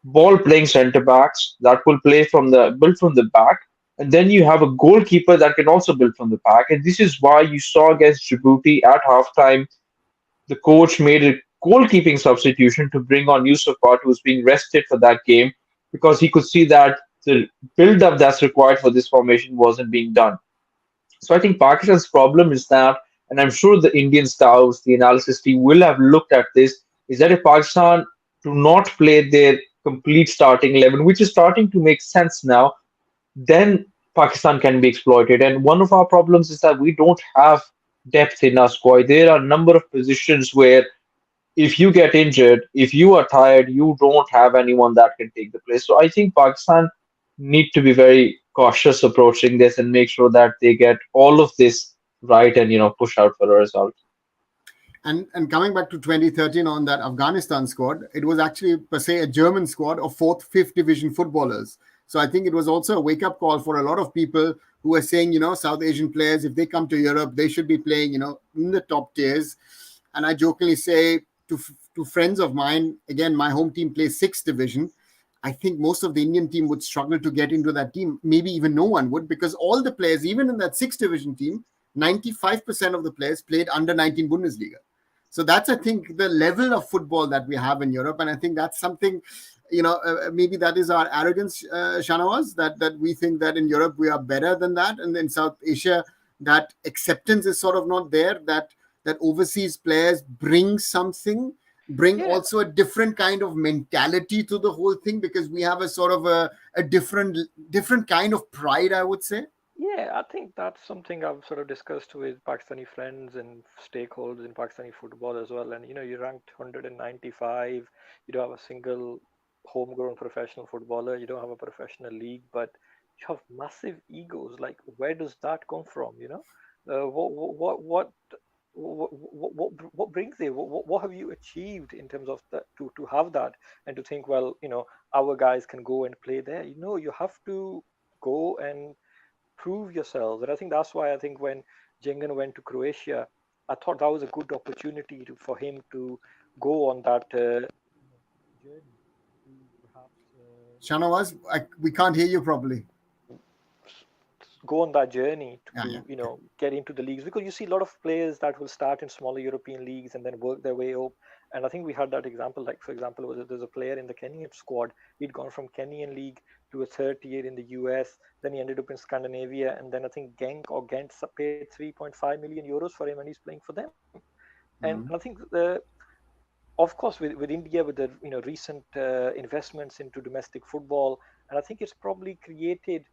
ball playing center backs that will play build from the back, and then you have a goalkeeper that can also build from the back. And this is why you saw against Djibouti at halftime, the coach made a goalkeeping substitution to bring on Yusuf Pat, who was being rested for that game, because he could see that the build up that's required for this formation wasn't being done. So I think Pakistan's problem is that, and I'm sure the Indian scouts, the analysis team will have looked at this, is that if Pakistan do not play their complete starting 11, which is starting to make sense now, then Pakistan can be exploited. And one of our problems is that we don't have depth in our squad. There are a number of positions where if you get injured, if you are tired, you don't have anyone that can take the place. So I think Pakistan need to be very cautious approaching this and make sure that they get all of this right and push out for a result. And coming back to 2013 on that Afghanistan squad, it was actually per se a German squad of 4th, 5th division footballers. So I think it was also a wake-up call for a lot of people who were saying, South Asian players, if they come to Europe, they should be playing, in the top tiers. And I jokingly say to friends of mine, again, my home team plays 6th division. I think most of the Indian team would struggle to get into that team. Maybe even no one would, because all the players, even in that 6th division team, 95% of the players played under 19 Bundesliga. So that's, I think, the level of football that we have in Europe. And I think that's something, maybe that is our arrogance, Shanawaz, that we think that in Europe we are better than that. And in South Asia, that acceptance is sort of not there, that overseas players bring something, also a different kind of mentality to the whole thing, because we have a sort of a different kind of pride, I would say. Yeah, I think that's something I've sort of discussed with Pakistani friends and stakeholders in Pakistani football as well. And, you're ranked 195. You don't have a single homegrown professional footballer. You don't have a professional league, but you have massive egos. Like, where does that come from? What brings it? What have you achieved in terms of that to have that, and to think, well, our guys can go and play there? You have to go and prove yourselves. And I think that's why I think when Jengan went to Croatia, I thought that was a good opportunity for him to go on that journey. Shanawaz, we can't hear you properly. Go on that journey to get into the leagues, because you see a lot of players that will start in smaller European leagues and then work their way up. And I think we had that example, like for example, there's a player in the Kenyan squad. He'd gone from Kenyan league to a 3rd tier in the US, then he ended up in Scandinavia, and then I think Genk or Ghent paid 3.5 million euros for him, and he's playing for them. And I think of course with India, with the recent investments into domestic football, and I think it's probably created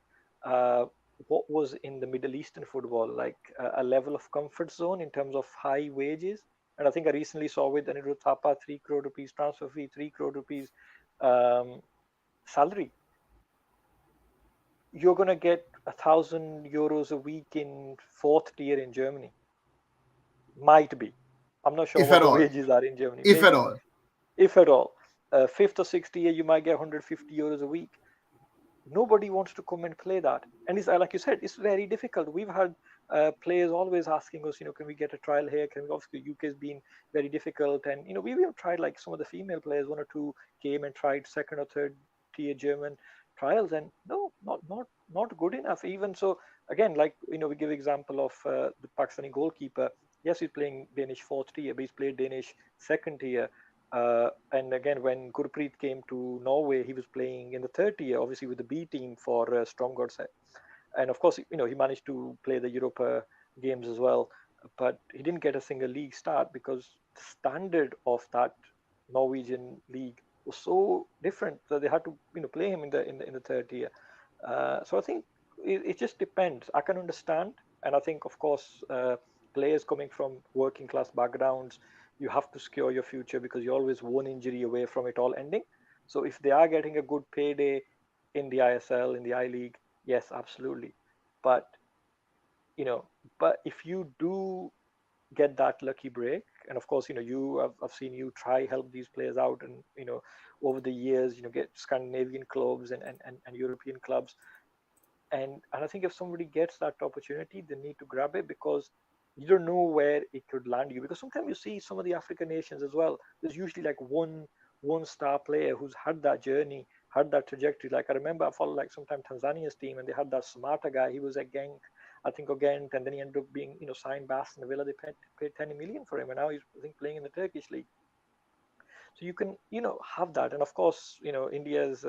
what was in the Middle Eastern football, like a level of comfort zone in terms of high wages. And I think I recently saw with Anirudh Thapa, 3 crore rupees transfer fee, 3 crore rupees salary. You're going to get 1,000 euros a week in 4th tier in Germany. Might be. I'm not sure what the wages are in Germany. If at all. If at all. 5th or 6th tier, you might get 150 euros a week. Nobody wants to come and play that. And it's, like you said, it's very difficult. We've had players always asking us, can we get a trial here? Can we? Obviously, UK has been very difficult. And, we have tried, like some of the female players, 1 or 2 came and tried 2nd or 3rd tier German trials. And no, not good enough. Even so, again, like, we give example of the Pakistani goalkeeper. Yes, he's playing Danish 4th tier, but he's played Danish 2nd tier. And again, when Gurpreet came to Norway, he was playing in the 3rd tier, obviously with the B team for Stromgårdset. And of course, he managed to play the Europa games as well. but he didn't get a single league start because the standard of that Norwegian league was so different that they had to play him in the third tier. So I think it just depends. I can understand, and I think of course players coming from working class backgrounds, you have to secure your future because you're always one injury away from it all ending. So if they are getting a good payday in the ISL, in the I League, yes, absolutely. But but if you do get that lucky break, and of course I've seen you try help these players out, and over the years get Scandinavian clubs and European clubs, and I think if somebody gets that opportunity, they need to grab it, because you don't know where it could land you. Because sometimes you see some of the African nations as well, there's usually like one star player who's had that journey, had that trajectory. Like I remember I followed like sometime Tanzania's team, and they had that Samata guy. He was at Genk, I think, or Ghent, and then he ended up being signed by Aston Villa. They paid 10 million for him, and now he's, I think, playing in the Turkish league. So you can have that. And of course India's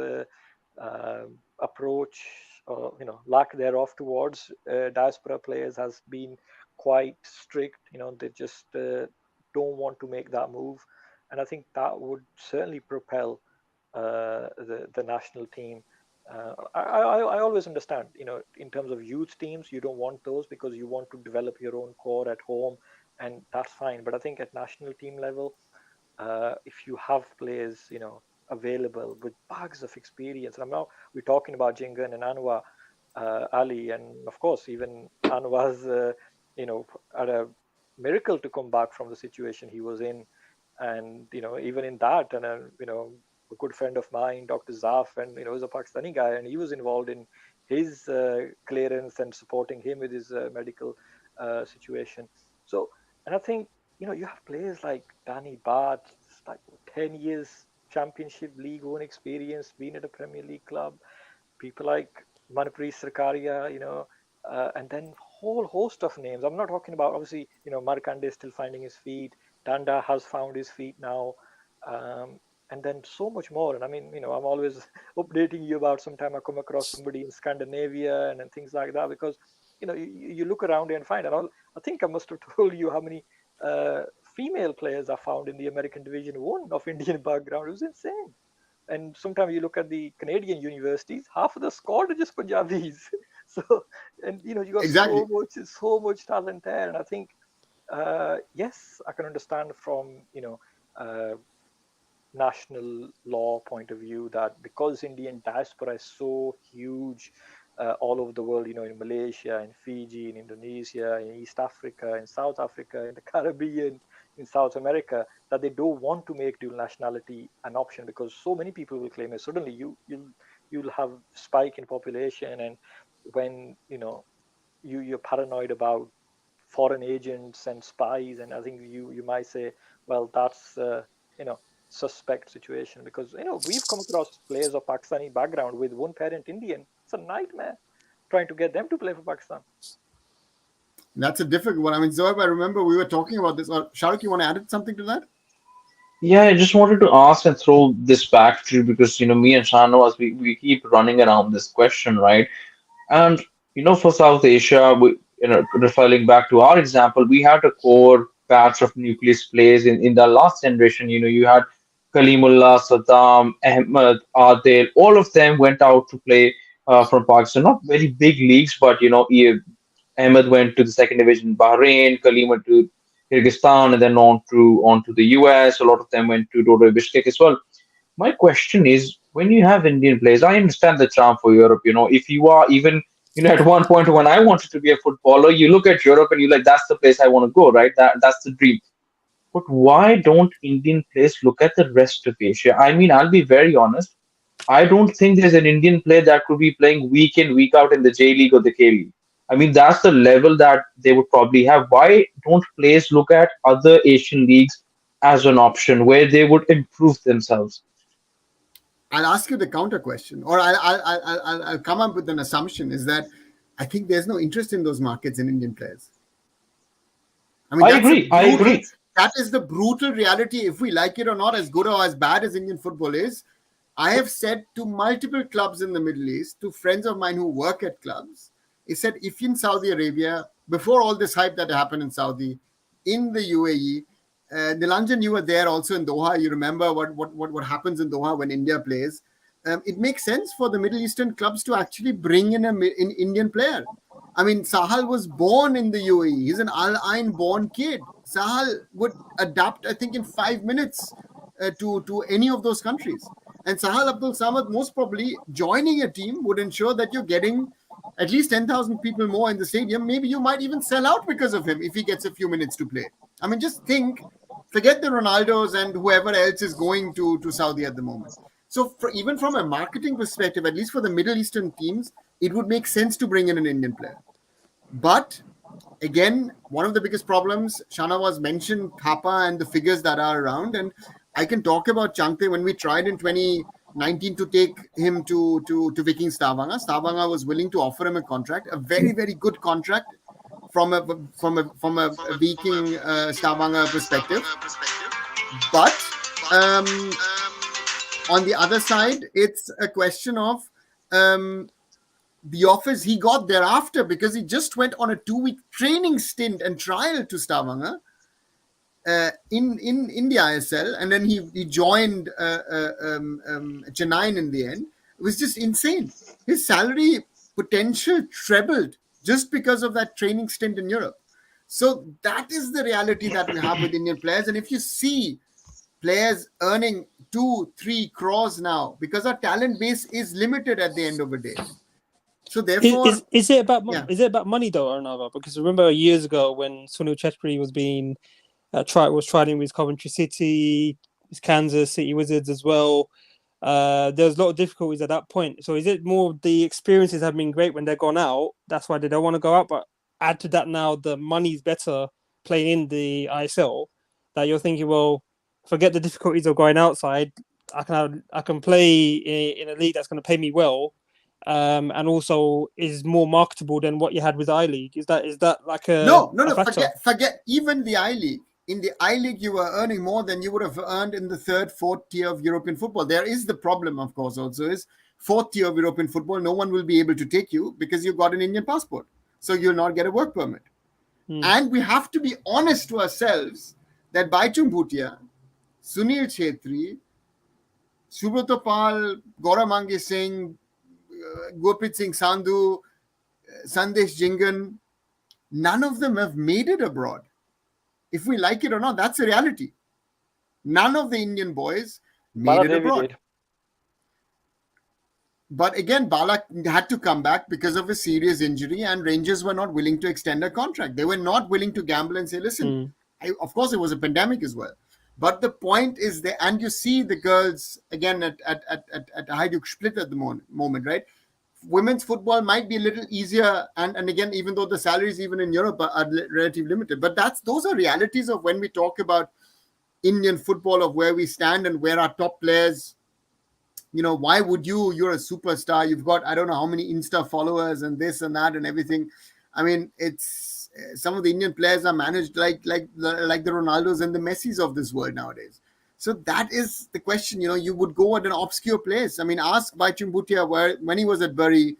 approach, or lack thereof, towards diaspora players has been quite strict. They just don't want to make that move, and I think that would certainly propel the national team. I always understand, in terms of youth teams, you don't want those because you want to develop your own core at home, and that's fine. But I think at national team level, if you have players, available with bags of experience, and we're talking about Jingan and Anwar, Ali, and of course even Anwar's, had a miracle to come back from the situation he was in, and even in that, and a good friend of mine, Dr. Zaf, and he's a Pakistani guy, and he was involved in his clearance and supporting him with his medical situation. So, and I think you have players like Danny Bart, like 10 years Championship League One experience, been at a Premier League club. People like Manpreet Sarkaria, and then whole host of names. I'm not talking about, obviously, Markande is still finding his feet. Danda has found his feet now. And then so much more. And I mean, I'm always updating you about sometime I come across somebody in Scandinavia and things like that, because, you look around and find, and I think I must have told you how many female players are found in the American Division 1 of Indian background. It was insane. And sometimes you look at the Canadian universities, half of the squad are just Punjabis. So, and you got Exactly. so much talent there. And I think, yes, I can understand from national law point of view that because Indian diaspora is so huge all over the world, in Malaysia, in Fiji, in Indonesia, in East Africa, in South Africa, in the Caribbean, in South America, that they don't want to make dual nationality an option, because so many people will claim it. Suddenly you'll have spike in population, and when you're paranoid about foreign agents and spies, and I think you might say, well, that's suspect situation, because we've come across players of Pakistani background with one parent Indian. It's a nightmare trying to get them to play for Pakistan. That's a difficult one. I mean, Zoeb, I remember we were talking about this. Or Shahrukh, you want to add something to that? Yeah, I just wanted to ask and throw this back to you because me and Shahnawaz, we keep running around this question, right? And for South Asia, referring back to our example, we had a core batch of nucleus players in the last generation. You had Kalimullah, Saddam, Ahmed, Adil. All of them went out to play from Pakistan. Not very big leagues, but Ahmed went to the second division in Bahrain, Kalim went to Kyrgyzstan, and then on to the US. A lot of them went to Dodo Bishkek as well. My question is, when you have Indian players, I understand the charm for Europe. If you are even, at one point when I wanted to be a footballer, you look at Europe and you're like, that's the place I want to go, right? That's the dream. But why don't Indian players look at the rest of Asia? I mean, I'll be very honest. I don't think there's an Indian player that could be playing week in, week out in the J League or the K League. I mean, that's the level that they would probably have. Why don't players look at other Asian leagues as an option where they would improve themselves? I'll ask you the counter question, or I'll come up with an assumption, is that I think there's no interest in those markets in Indian players. I mean, I agree. That is the brutal reality, if we like it or not, as good or as bad as Indian football is. I have said to multiple clubs in the Middle East, to friends of mine who work at clubs, I said, if in Saudi Arabia before all this hype that happened in Saudi, in the UAE. Nilanjan, you were there also in Doha. You remember what happens in Doha when India plays. It makes sense for the Middle Eastern clubs to actually bring in an Indian player. I mean, Sahal was born in the UAE. He's an Al Ain born kid. Sahal would adapt, I think, in 5 minutes to any of those countries. And Sahal Abdul Samad, most probably joining a team would ensure that you're getting at least 10,000 people more in the stadium. Maybe you might even sell out because of him if he gets a few minutes to play. I mean, just think, forget the Ronaldos and whoever else is going to Saudi at the moment. So even from a marketing perspective, at least for the Middle Eastern teams, it would make sense to bring in an Indian player. But again, one of the biggest problems, Shanawaz mentioned Thapa and the figures that are around. And I can talk about Changte. When we tried in 2019 to take him to Viking Stavanger, Stavanger was willing to offer him a contract, a very, very good contract from a Viking Stavanger perspective. But on the other side, it's a question of the offers he got thereafter, because he just went on a 2-week training stint and trial to Stavanger in India ISL, and then he joined Chennai in the end. It was just insane. His salary potential trebled just because of that training stint in Europe. So that is the reality that we have with Indian players. And if you see players earning 2-3 crores now, because our talent base is limited at the end of the day. So therefore, is it about money though, Arnava? Because remember years ago when Sunil Chetri was being trialing with Coventry City, with Kansas City Wizards as well. There was a lot of difficulties at that point. So is it more the experiences have been great when they're gone out? That's why they don't want to go out. But add to that now the money's better playing in the ISL. That you're thinking, well, forget the difficulties of going outside. I can play in a league that's going to pay me well. And also is more marketable than what you had with I-League. Is that like a no? Forget even the I-League. In the I-League, you were earning more than you would have earned in the 3rd, 4th tier of European football. There is the problem, of course, also is 4th tier of European football. No one will be able to take you because you've got an Indian passport. So you'll not get a work permit. And we have to be honest to ourselves that Baichung Bhutia, Sunil Chetri, Subroto Pal, Gaurav Singh, Gurpreet Singh Sandhu, Sandesh Jingan, none of them have made it abroad. If we like it or not, that's a reality. None of the Indian boys made it abroad. But again, Bala had to come back because of a serious injury, and Rangers were not willing to extend a contract. They were not willing to gamble and say, listen, of course, it was a pandemic as well. But the point is that, and you see the girls again at Hajduk Split at the moment, right? Women's football might be a little easier, and again, even though the salaries even in Europe are relatively limited, but those are realities of when we talk about Indian football, of where we stand and where our top players. You know, why would you're a superstar, you've got I don't know how many Insta followers and this and that and everything. I mean, it's some of the Indian players are managed like the Ronaldos and the Messis of this world nowadays. So that is the question. You know, you would go at an obscure place. I mean, ask Baichung Bhutia when he was at Bury,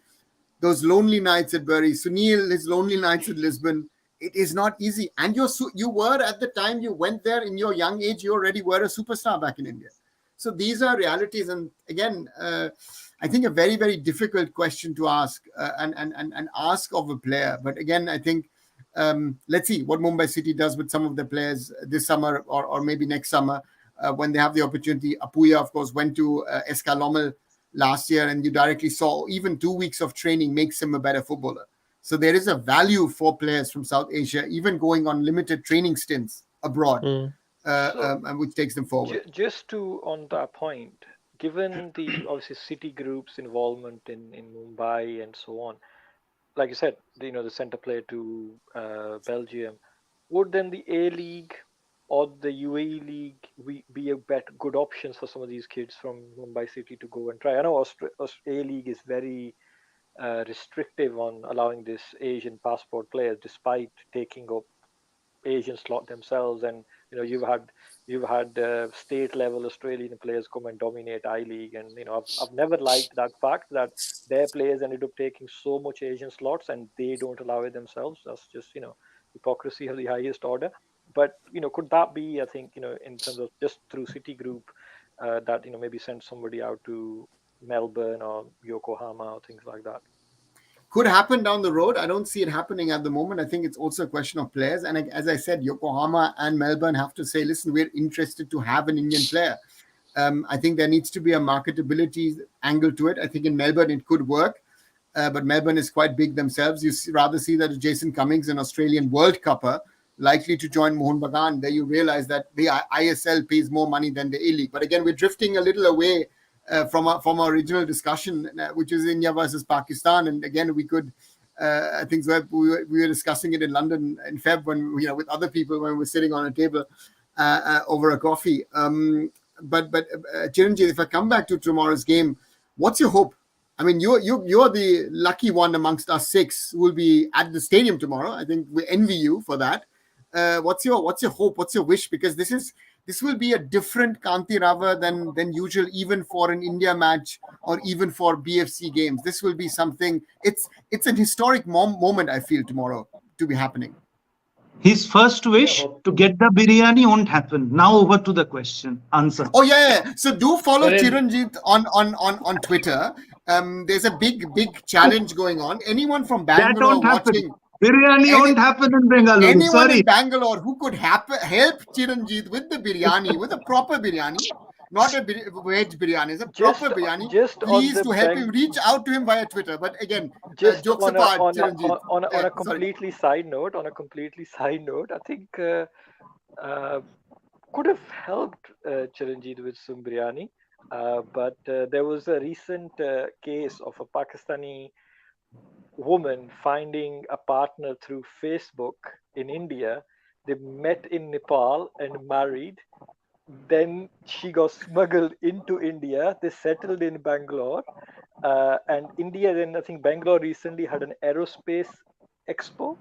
those lonely nights at Bury, Sunil, his lonely nights at Lisbon. It is not easy. And you were, at the time you went there in your young age, you already were a superstar back in India. So these are realities. And again, I think a very, very difficult question to ask and ask of a player. But again, I think let's see what Mumbai City does with some of the players this summer or maybe next summer. When they have the opportunity. Apuya, of course, went to SK Lommel last year, and you directly saw even 2 weeks of training makes him a better footballer. So there is a value for players from South Asia, even going on limited training stints abroad, which takes them forward. Just on that point, given the obviously City Group's involvement in Mumbai and so on, like you said, the centre player to Belgium, would then the A-League or the UAE League be a good options for some of these kids from Mumbai City to go and try? I know A-League is very restrictive on allowing this Asian passport players, despite taking up Asian slot themselves. And you've had You've had state level Australian players come and dominate I League, and I've never liked that fact that their players ended up taking so much Asian slots and they don't allow it themselves. That's just hypocrisy of the highest order. But could that be? I think in terms of just through City Group, that maybe send somebody out to Melbourne or Yokohama or things like that. Could happen down the road. I don't see it happening at the moment. I think it's also a question of players. And as I said, Yokohama and Melbourne have to say, listen, we're interested to have an Indian player. I think there needs to be a marketability angle to it. I think in Melbourne it could work, but Melbourne is quite big themselves. You rather see that Jason Cummings, an Australian World Cupper, likely to join Mohun Bagan. There you realize that the ISL pays more money than the A-League. But again, we're drifting a little away from our original discussion, which is India versus Pakistan. And again, we could, I think we were discussing it in London in Feb when with other people when we were sitting on a table over a coffee. But Chiranjeev, if I come back to tomorrow's game, what's your hope? I mean, you're the lucky one amongst us six who will be at the stadium tomorrow. I think we envy you for that. What's your hope? What's your wish? Because this will be a different Kanti Rava than usual, even for an India match or even for BFC games. This will be something. It's an historic moment. I feel tomorrow to be happening. His first wish to get the biryani won't happen. Now over to the question answer. Oh yeah. So do follow Chiranjeev on Twitter. There's a big challenge going on. Anyone from Bangalore watching? Biryani won't happen in Bengaluru. Anyone in Bangalore who could help Chiranjeev with the biryani, with a proper biryani, not a veg biryani, it's a proper biryani. Please to help him, reach out to him via Twitter. But again, just jokes apart, Chiranjeev. On a completely side note, I think could have helped Chiranjeev with some biryani. But there was a recent case of a Pakistani woman finding a partner through Facebook in India. They met in Nepal and married. Then she got smuggled into India. They settled in Bangalore. And India, then I think Bangalore recently had an aerospace expo.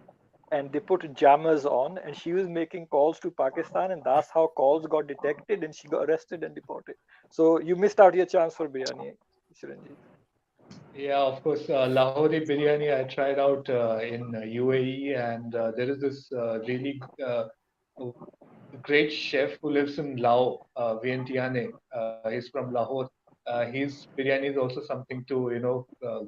And they put jammers on, and she was making calls to Pakistan, and that's how calls got detected, and she got arrested and deported. So you missed out your chance for biryani, Chiranjeev. Yeah, of course. Lahori biryani I tried out in UAE, and there is this really great chef who lives in Lao, Vientiane. He's from Lahore. His biryani is also something to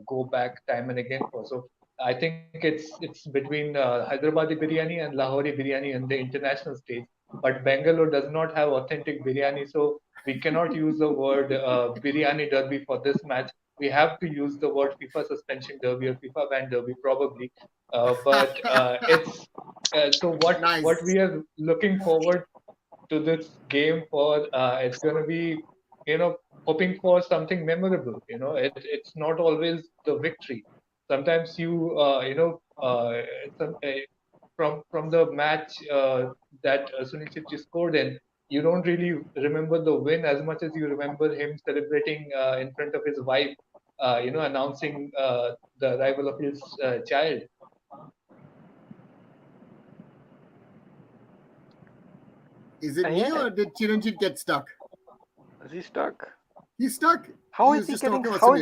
go back time and again for. So I think it's between Hyderabadi biryani and Lahori biryani in the international stage. But Bangalore does not have authentic biryani, so we cannot use the word biryani derby for this match. We have to use the word FIFA suspension derby or FIFA ban derby probably. But it's so what we are looking forward to this game for. It's going to be hoping for something memorable. It's not always the victory. Sometimes from the match that Sunil Chitri scored in, you don't really remember the win as much as you remember him celebrating in front of his wife, announcing the arrival of his child. Is it me or did Chiranjeev get stuck? Is he stuck? He's stuck. How is he getting? How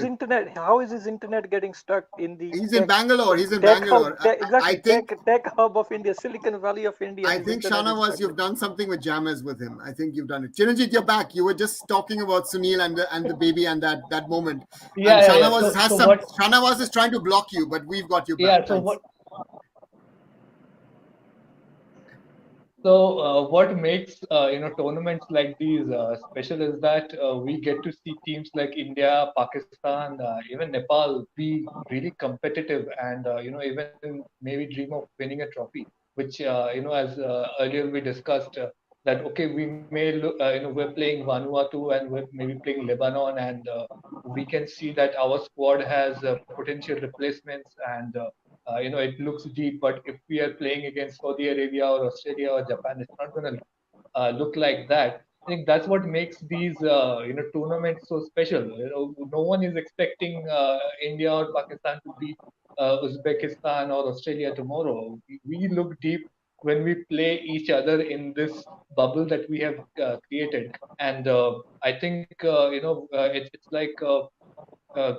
is his internet getting stuck in the? He's in Bangalore. Exactly. Tech hub of India, Silicon Valley of India. I think Shanawaz, you've done something with jammers with him. I think you've done it. Chiranjeev, you're back. You were just talking about Sunil and the baby and that moment. Yeah. Shanawaz is trying to block you, but we've got you back. Yeah. So what makes tournaments like these special is that we get to see teams like India, Pakistan, even Nepal be really competitive, and even maybe dream of winning a trophy. Which as earlier we discussed that we may look we're playing Vanuatu and we're maybe playing Lebanon, and we can see that our squad has potential replacements and. It looks deep, but if we are playing against Saudi Arabia or Australia or Japan, it's not going to look like that. I think that's what makes these tournaments so special. No one is expecting India or Pakistan to beat Uzbekistan or Australia tomorrow. We look deep when we play each other in this bubble that we have created. And I think it's like uh,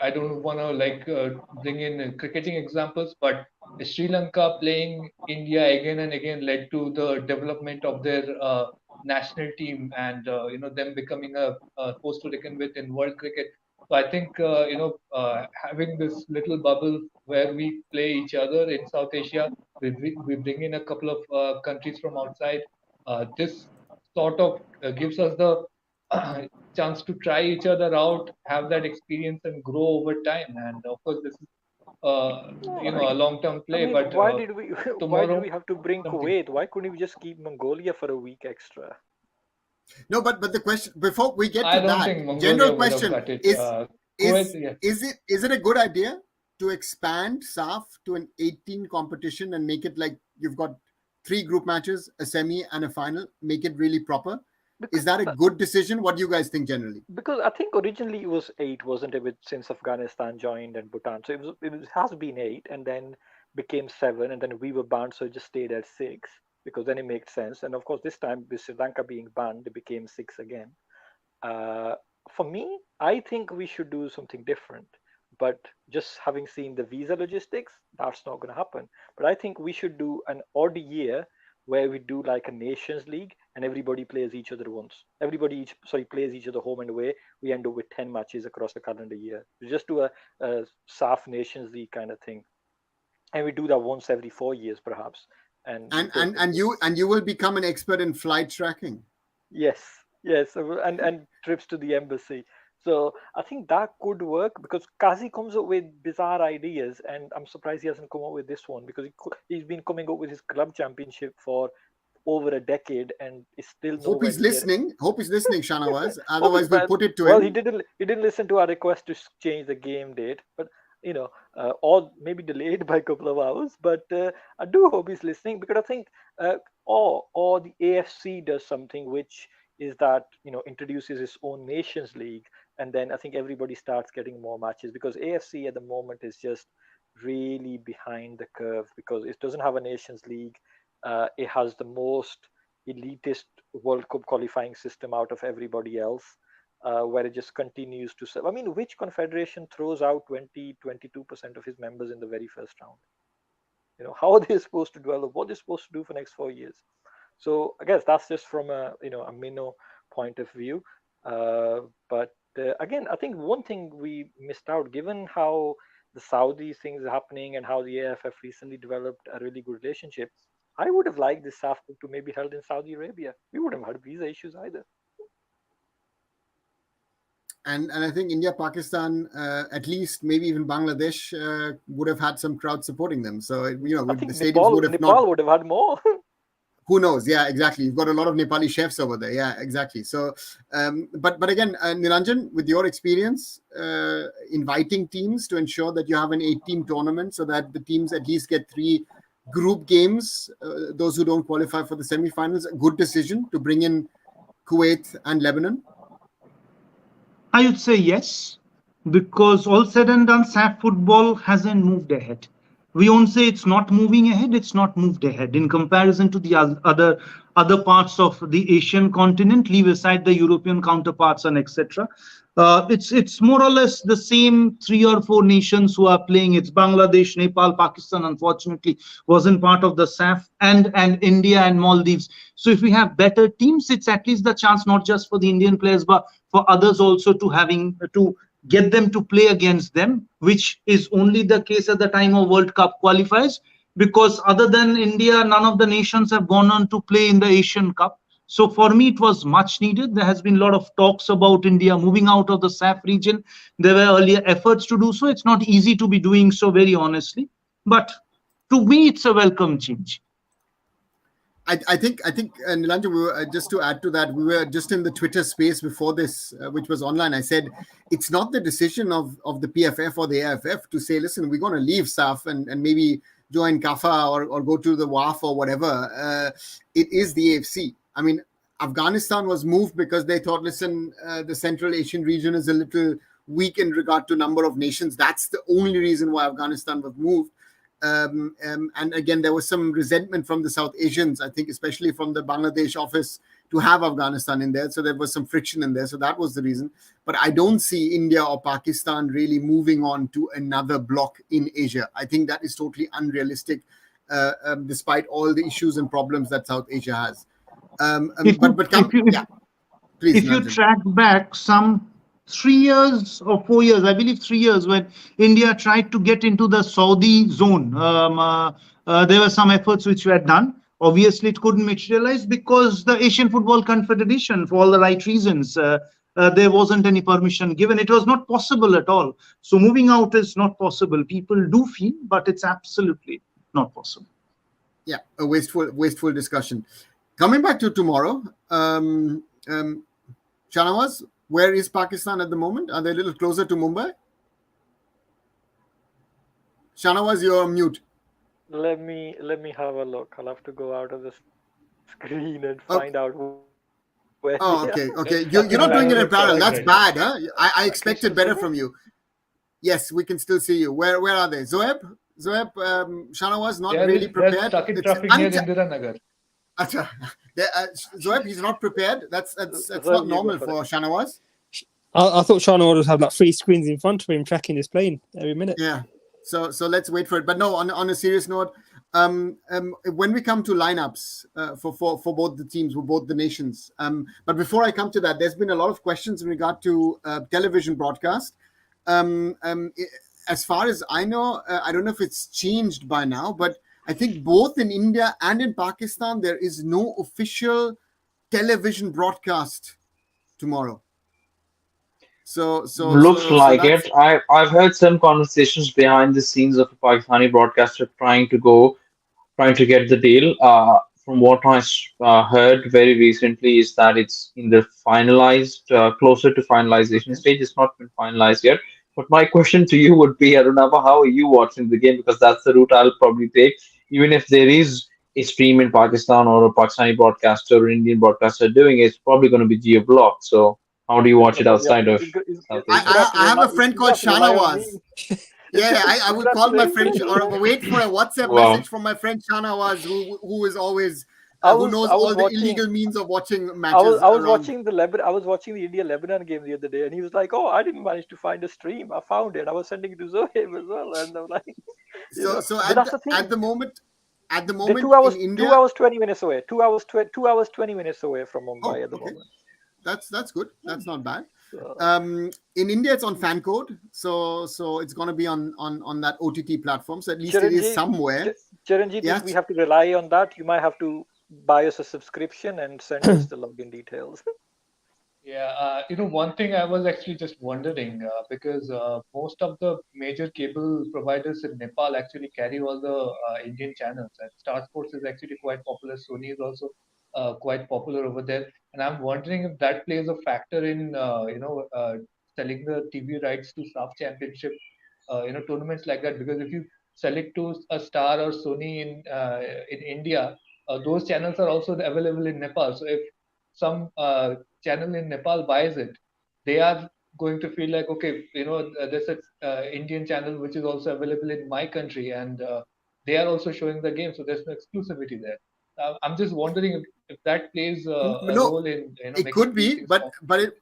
I don't want to like bring in cricketing examples, but Sri Lanka playing India again and again led to the development of their national team, and them becoming a force to reckon with in world cricket. So I think having this little bubble where we play each other in South Asia, we bring in a couple of countries from outside. This sort of gives us the chance to try each other out, have that experience, and grow over time. And of course, this is a long-term I play. mean, But why did we why did tomorrow, we have to bring something. Kuwait? Why couldn't we just keep Mongolia for a week extra? No, but the question before we get I to don't that, think Mongolia general would have question cut it. is Kuwait, yeah. is it a good idea to expand SAFF to an 18 competition and make it like you've got 3 group matches, a semi and a final, make it really proper? Is that a good decision? What do you guys think generally? Because I think originally it was 8, wasn't it? Since Afghanistan joined and Bhutan, so it has been 8, and then became 7, and then we were banned, so it just stayed at 6, because then it made sense. And of course, this time with Sri Lanka being banned, it became 6 again. For me, I think we should do something different. But just having seen the visa logistics, that's not going to happen. But I think we should do an odd year where we do like a Nations League and everybody plays each other once. Everybody plays each other home and away. We end up with 10 matches across the calendar year. We just do a SAFF Nations League kind of thing, and we do that once every 4 years, perhaps. And you will become an expert in flight tracking. Yes, and trips to the embassy. So I think that could work, because Kazi comes up with bizarre ideas, and I'm surprised he hasn't come up with this one, because he's been coming up with his club championship for over a decade and is still Hope he's listening. Hope he's listening, Shanawaz. Otherwise, we'll put it to him. Well, he didn't listen to our request to change the game date, but or maybe delayed by a couple of hours. But I do hope he's listening, because I think or the AFC does something, which is that introduces its own Nations League, and then I think everybody starts getting more matches, because AFC at the moment is just really behind the curve, because it doesn't have a Nations League. It has the most elitist World Cup qualifying system out of everybody else, where it just continues to serve. I mean, which confederation throws out 22% of his members in the very first round? How are they supposed to develop? What they're supposed to do for the next 4 years? So I guess that's just from a minnow point of view. But again, I think one thing we missed out, given how the Saudi things are happening and how the AFF recently developed a really good relationship, I would have liked this SAFF to maybe held in Saudi Arabia. We wouldn't have had visa issues either. And I think India, Pakistan, at least maybe even Bangladesh would have had some crowd supporting them. So I think the stadiums would have Nepal would have had more. Who knows? Yeah, exactly. You've got a lot of Nepali chefs over there. Yeah, exactly. So, but again, Niranjan, with your experience, inviting teams to ensure that you have an 8-team tournament, so that the teams at least get 3 group games. Those who don't qualify for the semi-finals, a good decision to bring in Kuwait and Lebanon. I would say yes, because all said and done, SAFF football hasn't moved ahead. We won't say it's not moving ahead, it's not moved ahead in comparison to the other parts of the Asian continent, leave aside the European counterparts and etc. It's more or less the same 3 or 4 nations who are playing. It's Bangladesh, Nepal, Pakistan, unfortunately, wasn't part of the SAFF, and India and Maldives. So if we have better teams, it's at least the chance, not just for the Indian players, but for others also to get them to play against them, which is only the case at the time of World Cup qualifiers, because other than India, none of the nations have gone on to play in the Asian Cup. So for me, it was much needed. There has been a lot of talks about India moving out of the SAFF region. There were earlier efforts to do so. It's not easy to be doing so, very honestly. But to me, it's a welcome change. I think, Nilanjan, we were, just to add to that, we were just in the Twitter space before this, which was online. I said, it's not the decision of the PFF or the AFF to say, listen, we're going to leave SAFF and maybe join CAFA or go to the WAF or whatever. It is the AFC. I mean, Afghanistan was moved because they thought, listen, the Central Asian region is a little weak in regard to number of nations. That's the only reason why Afghanistan was moved. And again, there was some resentment from the South Asians, I think, especially from the Bangladesh office, to have Afghanistan in there. So there was some friction in there. So that was the reason. But I don't see India or Pakistan really moving on to another block in Asia. I think that is totally unrealistic, despite all the issues and problems that South Asia has. Please, if you Nandan. track back some 3 years or 4 years, I believe 3 years, when India tried to get into the Saudi zone, there were some efforts which were done. Obviously, it couldn't materialize because the Asian Football Confederation, for all the right reasons, there wasn't any permission given. It was not possible at all. So moving out is not possible. People do feel, but it's absolutely not possible. Yeah, a wasteful discussion. Coming back to tomorrow, Shanawaz, where is Pakistan at the moment? Are they a little closer to Mumbai? Shanawaz, you're on mute. Let me have a look. I'll have to go out of the screen and find out where. Oh, okay. You're not doing it in parallel. That's bad, huh? I expected better from you. Yes, we can still see you. Where are they? Zoeb, Shanawaz not really prepared. They're stuck in traffic near Indira Nagar. Zoeb, he's not prepared. That's not normal for Shanawaz. I thought Shanawaz would have like 3 screens in front of him tracking his plane every minute. Yeah. So let's wait for it. But no, on a serious note, when we come to lineups for both the teams, for both the nations, but before I come to that, there's been a lot of questions in regard to television broadcast. As far as I know, I don't know if it's changed by now, but I think both in India and in Pakistan, there is no official television broadcast tomorrow. So looks like it. I've heard some conversations behind the scenes of a Pakistani broadcaster trying to get the deal. From what I heard very recently is that it's in the finalized, closer to finalization stage. It's not been finalized yet. But my question to you would be, Arunava, how are you watching the game? Because that's the route I'll probably take. Even if there is a stream in Pakistan or a Pakistani broadcaster or Indian broadcaster doing it, it's probably going to be geo-blocked. So how do you watch it outside of South Asia? I have a friend called Shanawaz. Yeah, I would call my friend or wait for a WhatsApp message from my friend Shanawaz, who is always who knows all the illegal means of watching matches. I was watching the India-Lebanon game the other day, and he was like, "Oh, I didn't manage to find a stream. I found it. I was sending it to Zohaib as well." And I'm like, so at the moment, in India, 2 hours 20 minutes away. 2 hours 20 minutes away from Mumbai at the moment. That's good. That's not bad. In India, it's on fan code, so it's going to be on that OTT platform. So at least it is somewhere. Chiranjeev, yes? We have to rely on that. You might have to buy us a subscription and send us the login details. Yeah, one thing I was actually just wondering, because most of the major cable providers in Nepal actually carry all the Indian channels, and Star Sports is actually quite popular. Sony is also quite popular over there, and I'm wondering if that plays a factor in selling the TV rights to SAFF Championship, tournaments like that. Because if you sell it to a Star or Sony in India, those channels are also available in Nepal. So if some channel in Nepal buys it, they are going to feel like, okay, there's an Indian channel which is also available in my country, and they are also showing the game, so there's no exclusivity there. I'm just wondering if that plays a role in. It could be, but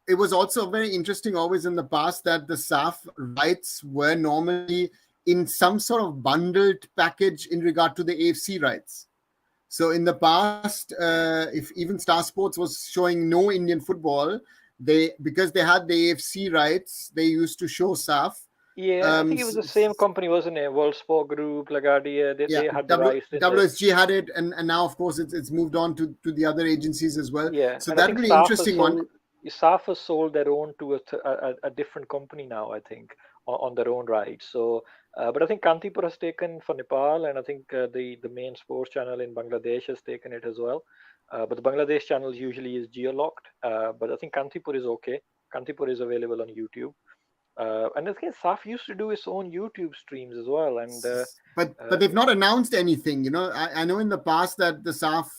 it was also very interesting always in the past that the SAFF rights were normally in some sort of bundled package in regard to the AFC rights. So in the past, if even Star Sports was showing no Indian football, because they had the AFC rights, they used to show SAFF. Yeah, I think it was the same company, wasn't it? World Sport Group, LaGuardia, they had the rights. WSG had it, and now, of course, it's moved on to the other agencies as well. Yeah, so that'd be an interesting one. SAFF has sold their own to a different company now, I think, on their own rights. So, but I think Kantipur has taken for Nepal, and I think the main sports channel in Bangladesh has taken it as well. But the Bangladesh channel usually is geo-locked. But I think Kantipur is okay. Kantipur is available on YouTube. And I think SAFF used to do its own YouTube streams as well. And but they've not announced anything. I know in the past that the SAFF,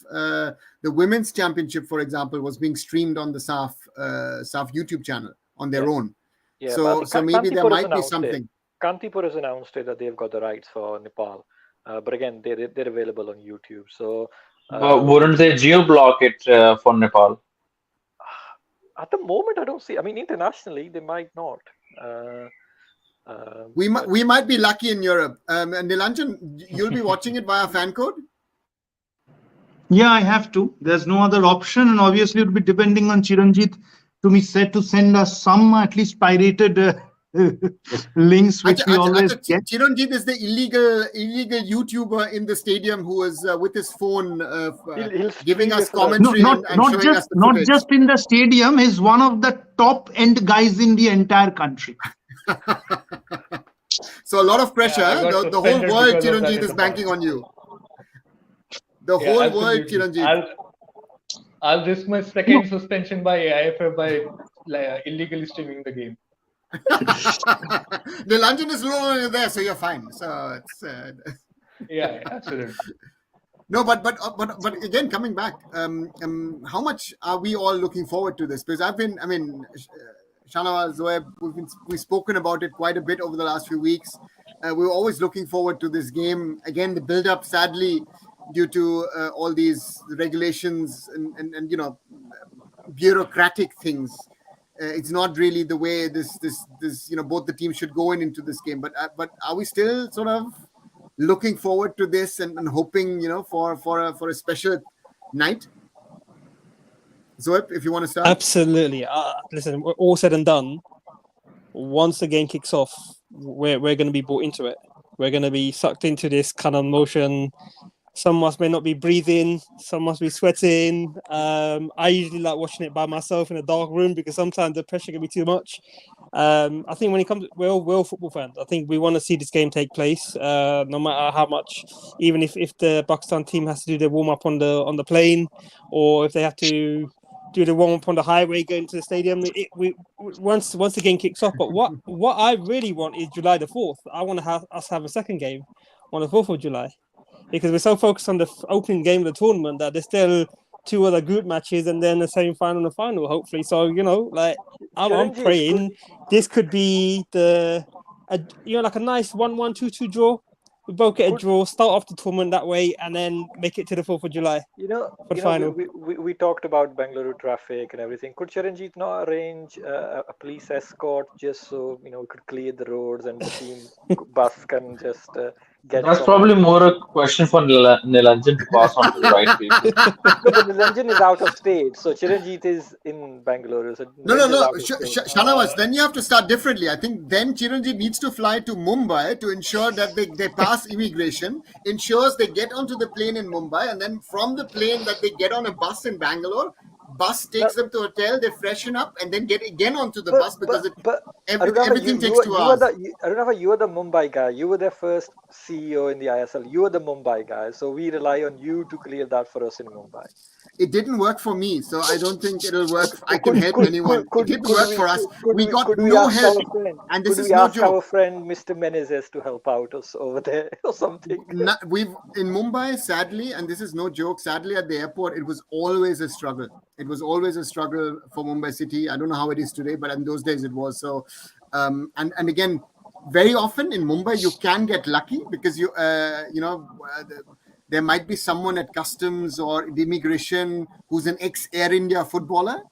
the women's championship, for example, was being streamed on the SAFF YouTube channel on their own. Yeah, so maybe there might be something. Kantipur has announced it that they've got the rights for Nepal. But again, they're available on YouTube. So But wouldn't they geo-block it for Nepal? at the moment, I don't see. I mean, internationally, they might not. We might be lucky in Europe. Nilanjan, you'll be watching it via fan code? Yeah, I have to. There's no other option, and obviously it will be depending on Chiranjit to be said to send us some at least pirated links, which we always get. Chiranjit is the illegal YouTuber in the stadium who is with his phone giving us commentary and showing us the not footage. just in the stadium. He's one of the top end guys in the entire country. So a lot of pressure. The whole world, Chiranjit, is banking on you. The whole world, Chiranjit. I'll risk my second suspension by AIFF by illegally streaming the game. The London is no longer there, so you're fine. So it's yeah, absolutely. No, but again, coming back, how much are we all looking forward to this? Because Shanawa, Zoeb, we've spoken about it quite a bit over the last few weeks. We're always looking forward to this game. Again, the build-up, sadly, due to all these regulations and bureaucratic things, it's not really the way this both the teams should go into this game. But are we still sort of looking forward to this and hoping for a special night? Zoeb, if you want to start. Absolutely. Listen, all said and done, once the game kicks off, we're going to be brought into it. We're going to be sucked into this kind of motion. Some of us may not be breathing. Some must be sweating. I usually like watching it by myself in a dark room because sometimes the pressure can be too much. I think when it comes, we're all football fans. I think we want to see this game take place, no matter how much. Even if the Pakistan team has to do their warm up on the plane, or if they have to do the warm up on the highway going to the stadium. Once the game kicks off. But what I really want is July the 4th. I want to have a second game on the 4th of July. Because we're so focused on the opening game of the tournament that there's still 2 other group matches and then the semi-final and the final, hopefully. So, I'm praying this could be like a nice 1-1, 2-2 draw. We both get a draw, start off the tournament that way, and then make it to the 4th of July for the final. We talked about Bengaluru traffic and everything. Could Chiranjit not arrange a police escort just so we could clear the roads and the team bus can just get? That's probably more a question for Nilanjan to pass on to the right people. No, but Nilanjan is out of state, so Chiranjit is in Bengaluru. So no. Shanawaz, then you have to start differently. I think then Chiranjit needs to fly to Mumbai to ensure that they pass immigration, ensures they get onto the plane in Mumbai, and then from the plane that they get on a bus in Bangalore. Bus takes them to a hotel, they freshen up, and then get again onto the bus because everything takes 2 hours. Arunava, you are the Mumbai guy. You were their first CEO in the ISL. You are the Mumbai guy. So we rely on you to clear that for us in Mumbai. It didn't work for me, so I don't think it'll work. I can help anyone. It didn't work for us. We got no help. And this is no joke. Could we ask our friend Mr. Menezes to help out us over there or something? In Mumbai, sadly, and this is no joke, sadly at the airport, it was always a struggle. It was always a struggle for Mumbai City. I don't know how it is today, but in those days it was. So, and again, very often in Mumbai, you can get lucky because there might be someone at customs or the immigration who's an ex-Air India footballer.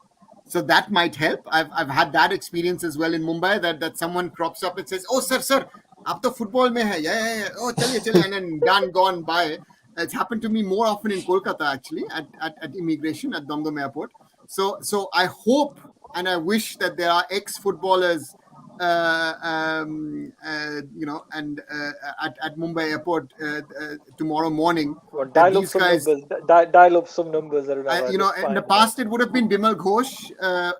So that might help. I've had that experience as well in Mumbai that someone crops up and says, "Oh, sir, aap to football mein hai." Yeah. Oh, chaliye. And then done, gone by. It's happened to me more often in Kolkata, actually, at immigration at Dum Airport. So I hope and I wish that there are ex-footballers at Mumbai Airport tomorrow morning. Dial up some numbers. In the past it would have been Bimal Ghosh,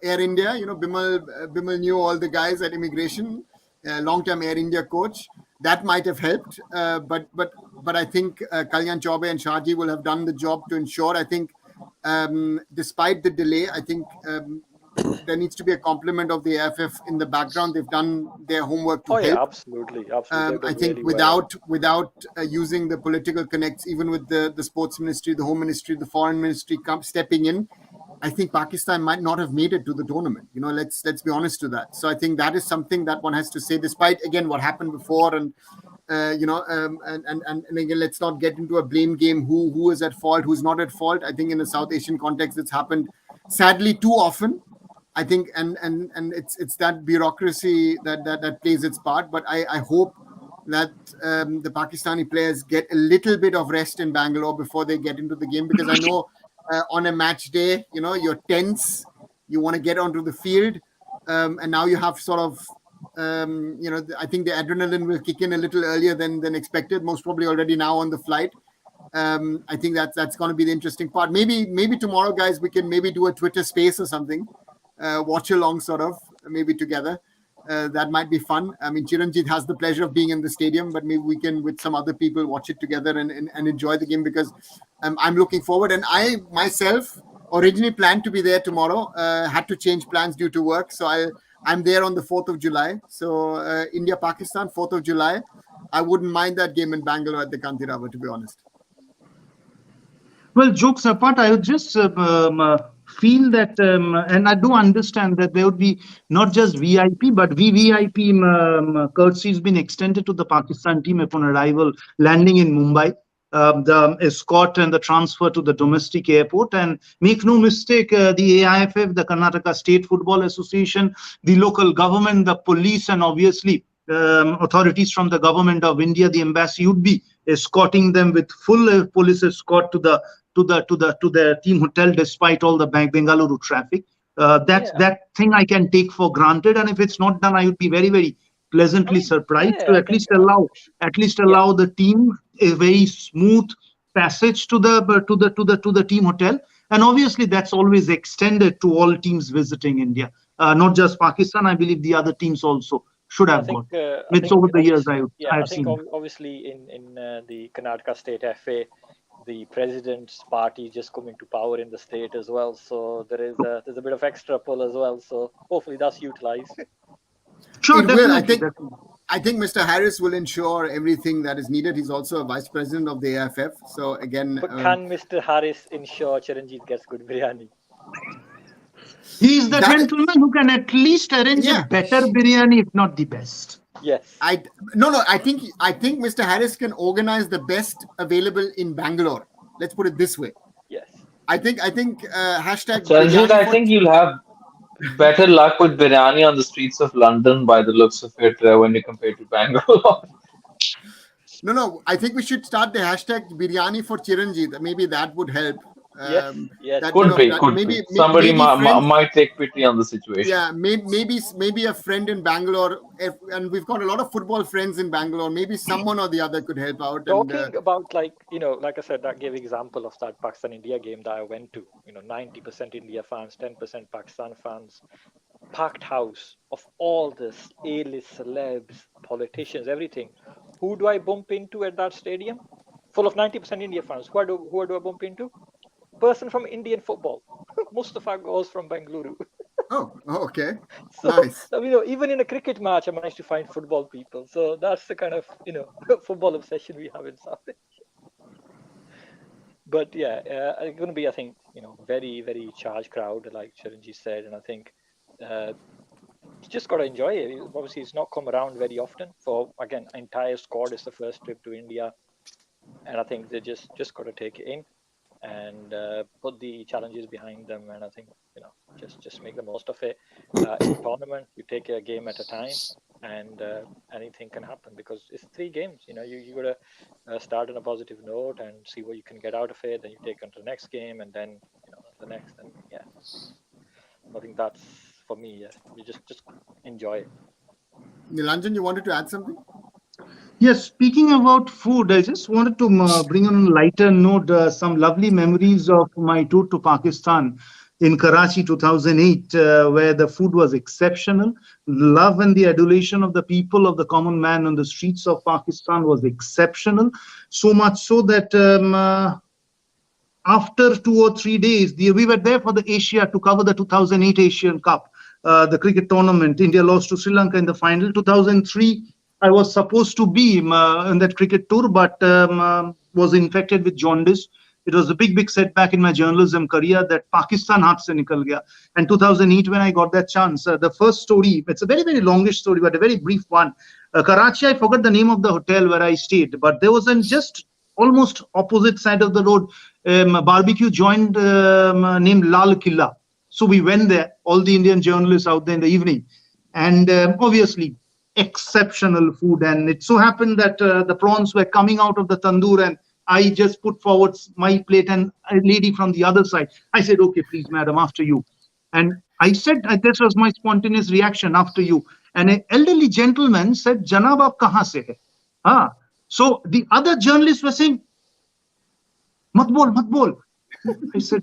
Air India. Bimal knew all the guys at immigration, long-term Air India coach. That might have helped, but I think Kalyan Chaube and Shahji will have done the job to ensure. I think, despite the delay, I think there needs to be a compliment of the AFF in the background. They've done their homework to help. Yeah, absolutely. I think without using the political connects, even with the sports ministry, the home ministry, the foreign ministry stepping in, I think Pakistan might not have made it to the tournament. Let's be honest to that. So I think that is something that one has to say, despite again what happened before, and And again, let's not get into a blame game. Who is at fault? Who's not at fault? I think in the South Asian context, it's happened sadly too often. I think, and it's that bureaucracy that plays its part. But I hope that the Pakistani players get a little bit of rest in Bangalore before they get into the game, because I know on a match day, you're tense, you want to get onto the field, and now you have sort of, I think the adrenaline will kick in a little earlier than expected, most probably already now on the flight. I think that's going to be the interesting part. Maybe tomorrow, guys, we can maybe do a Twitter space or something, watch along sort of, maybe together. That might be fun. I mean, Chiranjit has the pleasure of being in the stadium, but maybe we can, with some other people, watch it together and enjoy the game, because I'm looking forward. And I myself originally planned to be there tomorrow, had to change plans due to work. So I'm there on the 4th of July. So India-Pakistan, 4th of July. I wouldn't mind that game in Bangalore at the Candid, to be honest. Well, jokes apart, I would just feel that, and I do understand that there would be not just VIP, but VVIP courtesy has been extended to the Pakistan team upon arrival, landing in Mumbai. The escort and the transfer to the domestic airport. And make no mistake, the AIFF, the Karnataka State Football Association, the local government, the police, and obviously authorities from the government of India, the embassy, would be escorting them with full police escort to the team hotel, despite all the Bengaluru traffic. That thing I can take for granted, and if it's not done, I would be very, very pleasantly surprised to at least allow the team a very smooth passage to the team hotel. And obviously that's always extended to all teams visiting India, not just Pakistan. I believe the other teams also should have got. It's over the years I've seen. Obviously in the Karnataka State FA, the president's party just coming to power in the state as well. So there's a bit of extra pull as well. So hopefully that's utilized. Sure, I think Mr. Harris will ensure everything that is needed. He's also a vice president of the AFF. So again, but can Mr. Harris ensure Chiranjit gets good biryani? He is the gentleman who can at least arrange a better biryani, if not the best. Yes. I think Mr. Harris can organize the best available in Bangalore. Let's put it this way. Yes. I think hashtag. Chiranjit, I think you'll have better luck with biryani on the streets of London by the looks of it when you compare to Bangalore. No. I think we should start the hashtag biryani for Chiranjit. Maybe that would help. Yes. Could be. Somebody might take pity on the situation. Yeah, maybe a friend in Bangalore, and we've got a lot of football friends in Bangalore. Maybe someone or the other could help out. Talking about like I said, that gave example of that Pakistan-India game that I went to. 90% India fans, 10% Pakistan fans, packed house of all this A-list celebs, politicians, everything. Who do I bump into at that stadium? Full of 90% India fans. Who do I bump into? Person from Indian football. Mustafa goes from Bengaluru. Oh, okay. So, nice. Even in a cricket match, I managed to find football people. So that's the kind of, football obsession we have in South Asia. But it's going to be, I think, very, very charged crowd, like Chiranjit said. And I think you just got to enjoy it. Obviously, it's not come around very often. For, again, entire squad is the first trip to India. And I think they just got to take it in and put the challenges behind them, and I think just make the most of it. In the tournament, you take a game at a time, and anything can happen because it's 3 games. You got to start on a positive note and see what you can get out of it. Then you take on to the next game, and then the next, and I think that's for me. You just enjoy it. Nilanjan, you wanted to add something? Yes, speaking about food, I just wanted to bring on a lighter note some lovely memories of my tour to Pakistan in Karachi 2008, where the food was exceptional. Love and the adulation of the people, of the common man on the streets of Pakistan was exceptional. So much so that after 2 or 3 days, we were there for the Asia to cover the 2008 Asian Cup, the cricket tournament. India lost to Sri Lanka in the final. 2003. I was supposed to be in that cricket tour, but was infected with jaundice. It was a big setback in my journalism career that Pakistan haath se nikal gaya. And 2008, when I got that chance, the first story, it's a very longish story, but a very brief one. Karachi, I forgot the name of the hotel where I stayed, but there was just almost opposite side of the road, a barbecue joint named Lal Killa. So we went there, all the Indian journalists out there in the evening. And obviously, exceptional food. And it so happened that the prawns were coming out of the tandoor, and I just put forward my plate, and a lady from the other side, I said, okay, please, madam, after you. And I said, this was my spontaneous reaction, after you. And an elderly gentleman said, Janab, aap kahan se hai? So the other journalists were saying, mat bol. I said,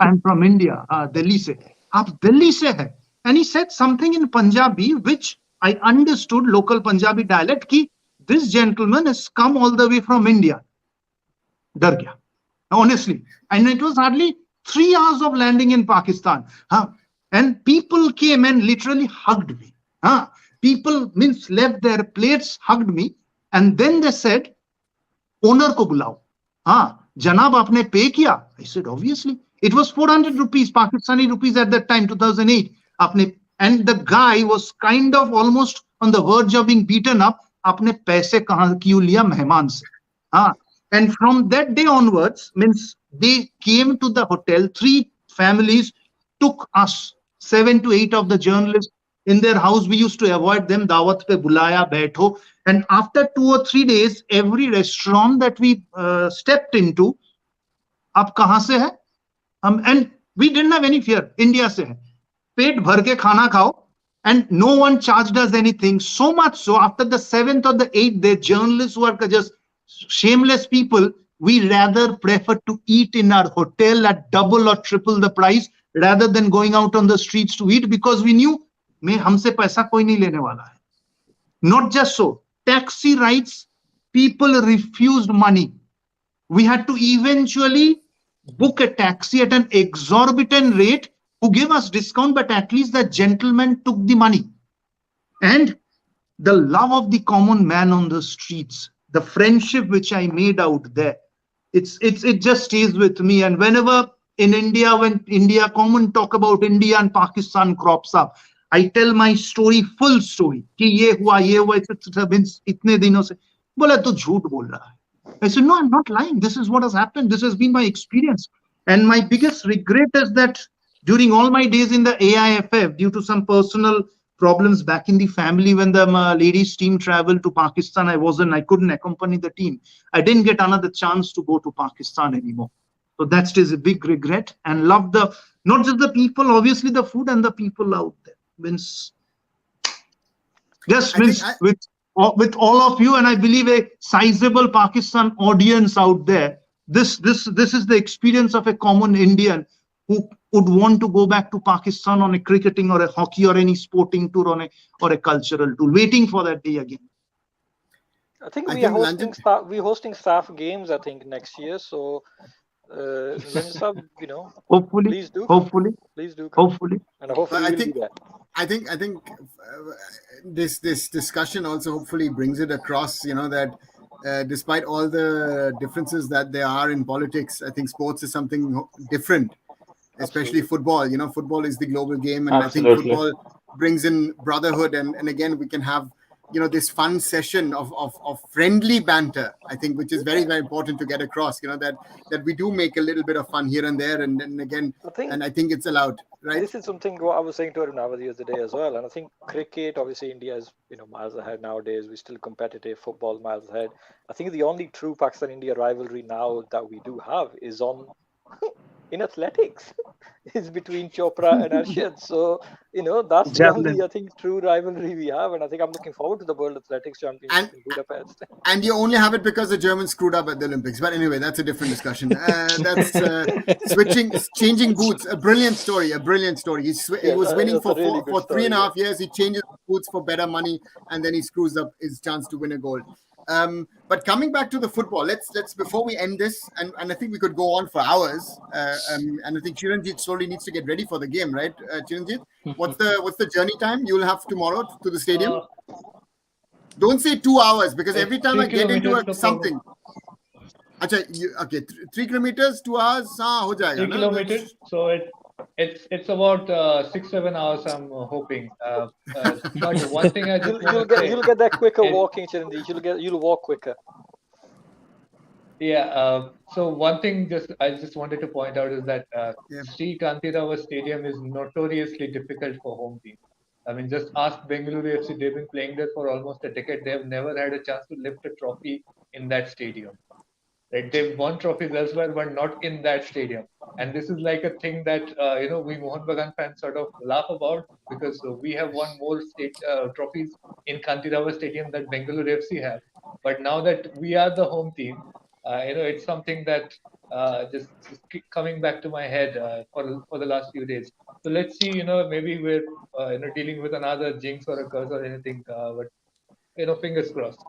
I'm from India, Delhi se. Aap Delhi se hai? And he said something in Punjabi, which I understood, local Punjabi dialect, ki this gentleman has come all the way from India. Dar gaya, honestly. And it was hardly 3 hours of landing in Pakistan. And people came and literally hugged me. People left their plates, hugged me. And then they said, owner ko bulao. Janab, aapne pay kiya? I said, obviously. It was 400 rupees, Pakistani rupees at that time, 2008. And the guy was kind of almost on the verge of being beaten up. Aapne paise kahan kyun liya mehman se? And from that day onwards, they came to the hotel. 3 families took us, 7 to 8 of the journalists, in their house. We used to avoid them. Dawat pe bulaya, baitho. And after 2 or 3 days, every restaurant that we stepped into, aap kahan se hai? And we didn't have any fear. India se hai. Pet bhar ke khana khao. And no one charged us anything. So much so, after the 7th or the 8th, the journalists who are just shameless people, we rather prefer to eat in our hotel at double or triple the price rather than going out on the streets to eat, because we knew humse paisa koi nahi lene wala hai. Not just so, taxi rides, people refused money. We had to eventually book a taxi at an exorbitant rate, who gave us discount, but at least the gentleman took the money. And the love of the common man on the streets, the friendship which I made out there, it just stays with me. And whenever in India, when India common talk about India and Pakistan crops up, I tell my story, full story. Ki ye hua, itne dino se. Bola to jhoot bol raha hai. I said, no, I'm not lying. This is what has happened. This has been my experience. And my biggest regret is that during all my days in the AIFF, due to some personal problems back in the family, when the ladies team traveled to Pakistan, I couldn't accompany the team. I didn't get another chance to go to Pakistan anymore. So that is a big regret, and love not just the people, obviously the food and the people out there. With all of you, and I believe a sizable Pakistan audience out there, this is the experience of a common Indian who would want to go back to Pakistan on a cricketing or a hockey or any sporting tour or a cultural tour, waiting for that day again. I think we're hosting SAFF games, I think, next year. So, hopefully, please do. Please do. Hopefully. And hopefully we'll be there. I think this discussion also hopefully brings it across, that despite all the differences that there are in politics, I think sports is something different. Especially football, football is the global game, and Absolutely. I think football brings in brotherhood, and again we can have this fun session of friendly banter, I think, which is very, very important to get across, that we do make a little bit of fun here and there, and again, I think it's allowed, right? This is something I was saying to Arun the other day as well, and I think cricket, obviously India is miles ahead nowadays. We're still competitive. Football miles ahead. I think the only true Pakistan-India rivalry now that we do have is on in athletics. Is between Chopra and Arshad. So, that's the only, I think, true rivalry we have. And I think I'm looking forward to the World Athletics Championship in Budapest. And you only have it because the Germans screwed up at the Olympics. But anyway, that's a different discussion. That's changing boots. A brilliant story. He was winning for 3.5 years. He changes boots for better money, and then he screws up his chance to win a gold. But coming back to the football, let's before we end this, and I think we could go on for hours. And I think Chiranjit slowly needs to get ready for the game, right? Chiranjit, what's the journey time you'll have tomorrow to the stadium? Don't say 2 hours, because every time I get into something. अच्छा, okay, 3 kilometers, 2 hours, हाँ हो जाएगा 3 ना? kilometers. So it's about 6-7 hours. I'm hoping. But one thing I just want to say, you'll get that quicker is- walking, Chiranjeev. You'll walk quicker. yeah. So one thing I just wanted to point out is that Yeah. Sri Kantirava Stadium is notoriously difficult for home teams. I mean, just ask Bengaluru FC. They've been playing there for almost a decade. They have never had a chance to lift a trophy in that stadium. Right? They've won trophies elsewhere, but not in that stadium. And this is like a thing that we Mohun Bagan fans sort of laugh about, because we have won more state trophies in Kantirava Stadium than Bengaluru FC have. But now that we are the home team, it's something that just keep coming back to my head for the last few days. So let's see. Maybe we're dealing with another jinx or a curse or anything. But fingers crossed.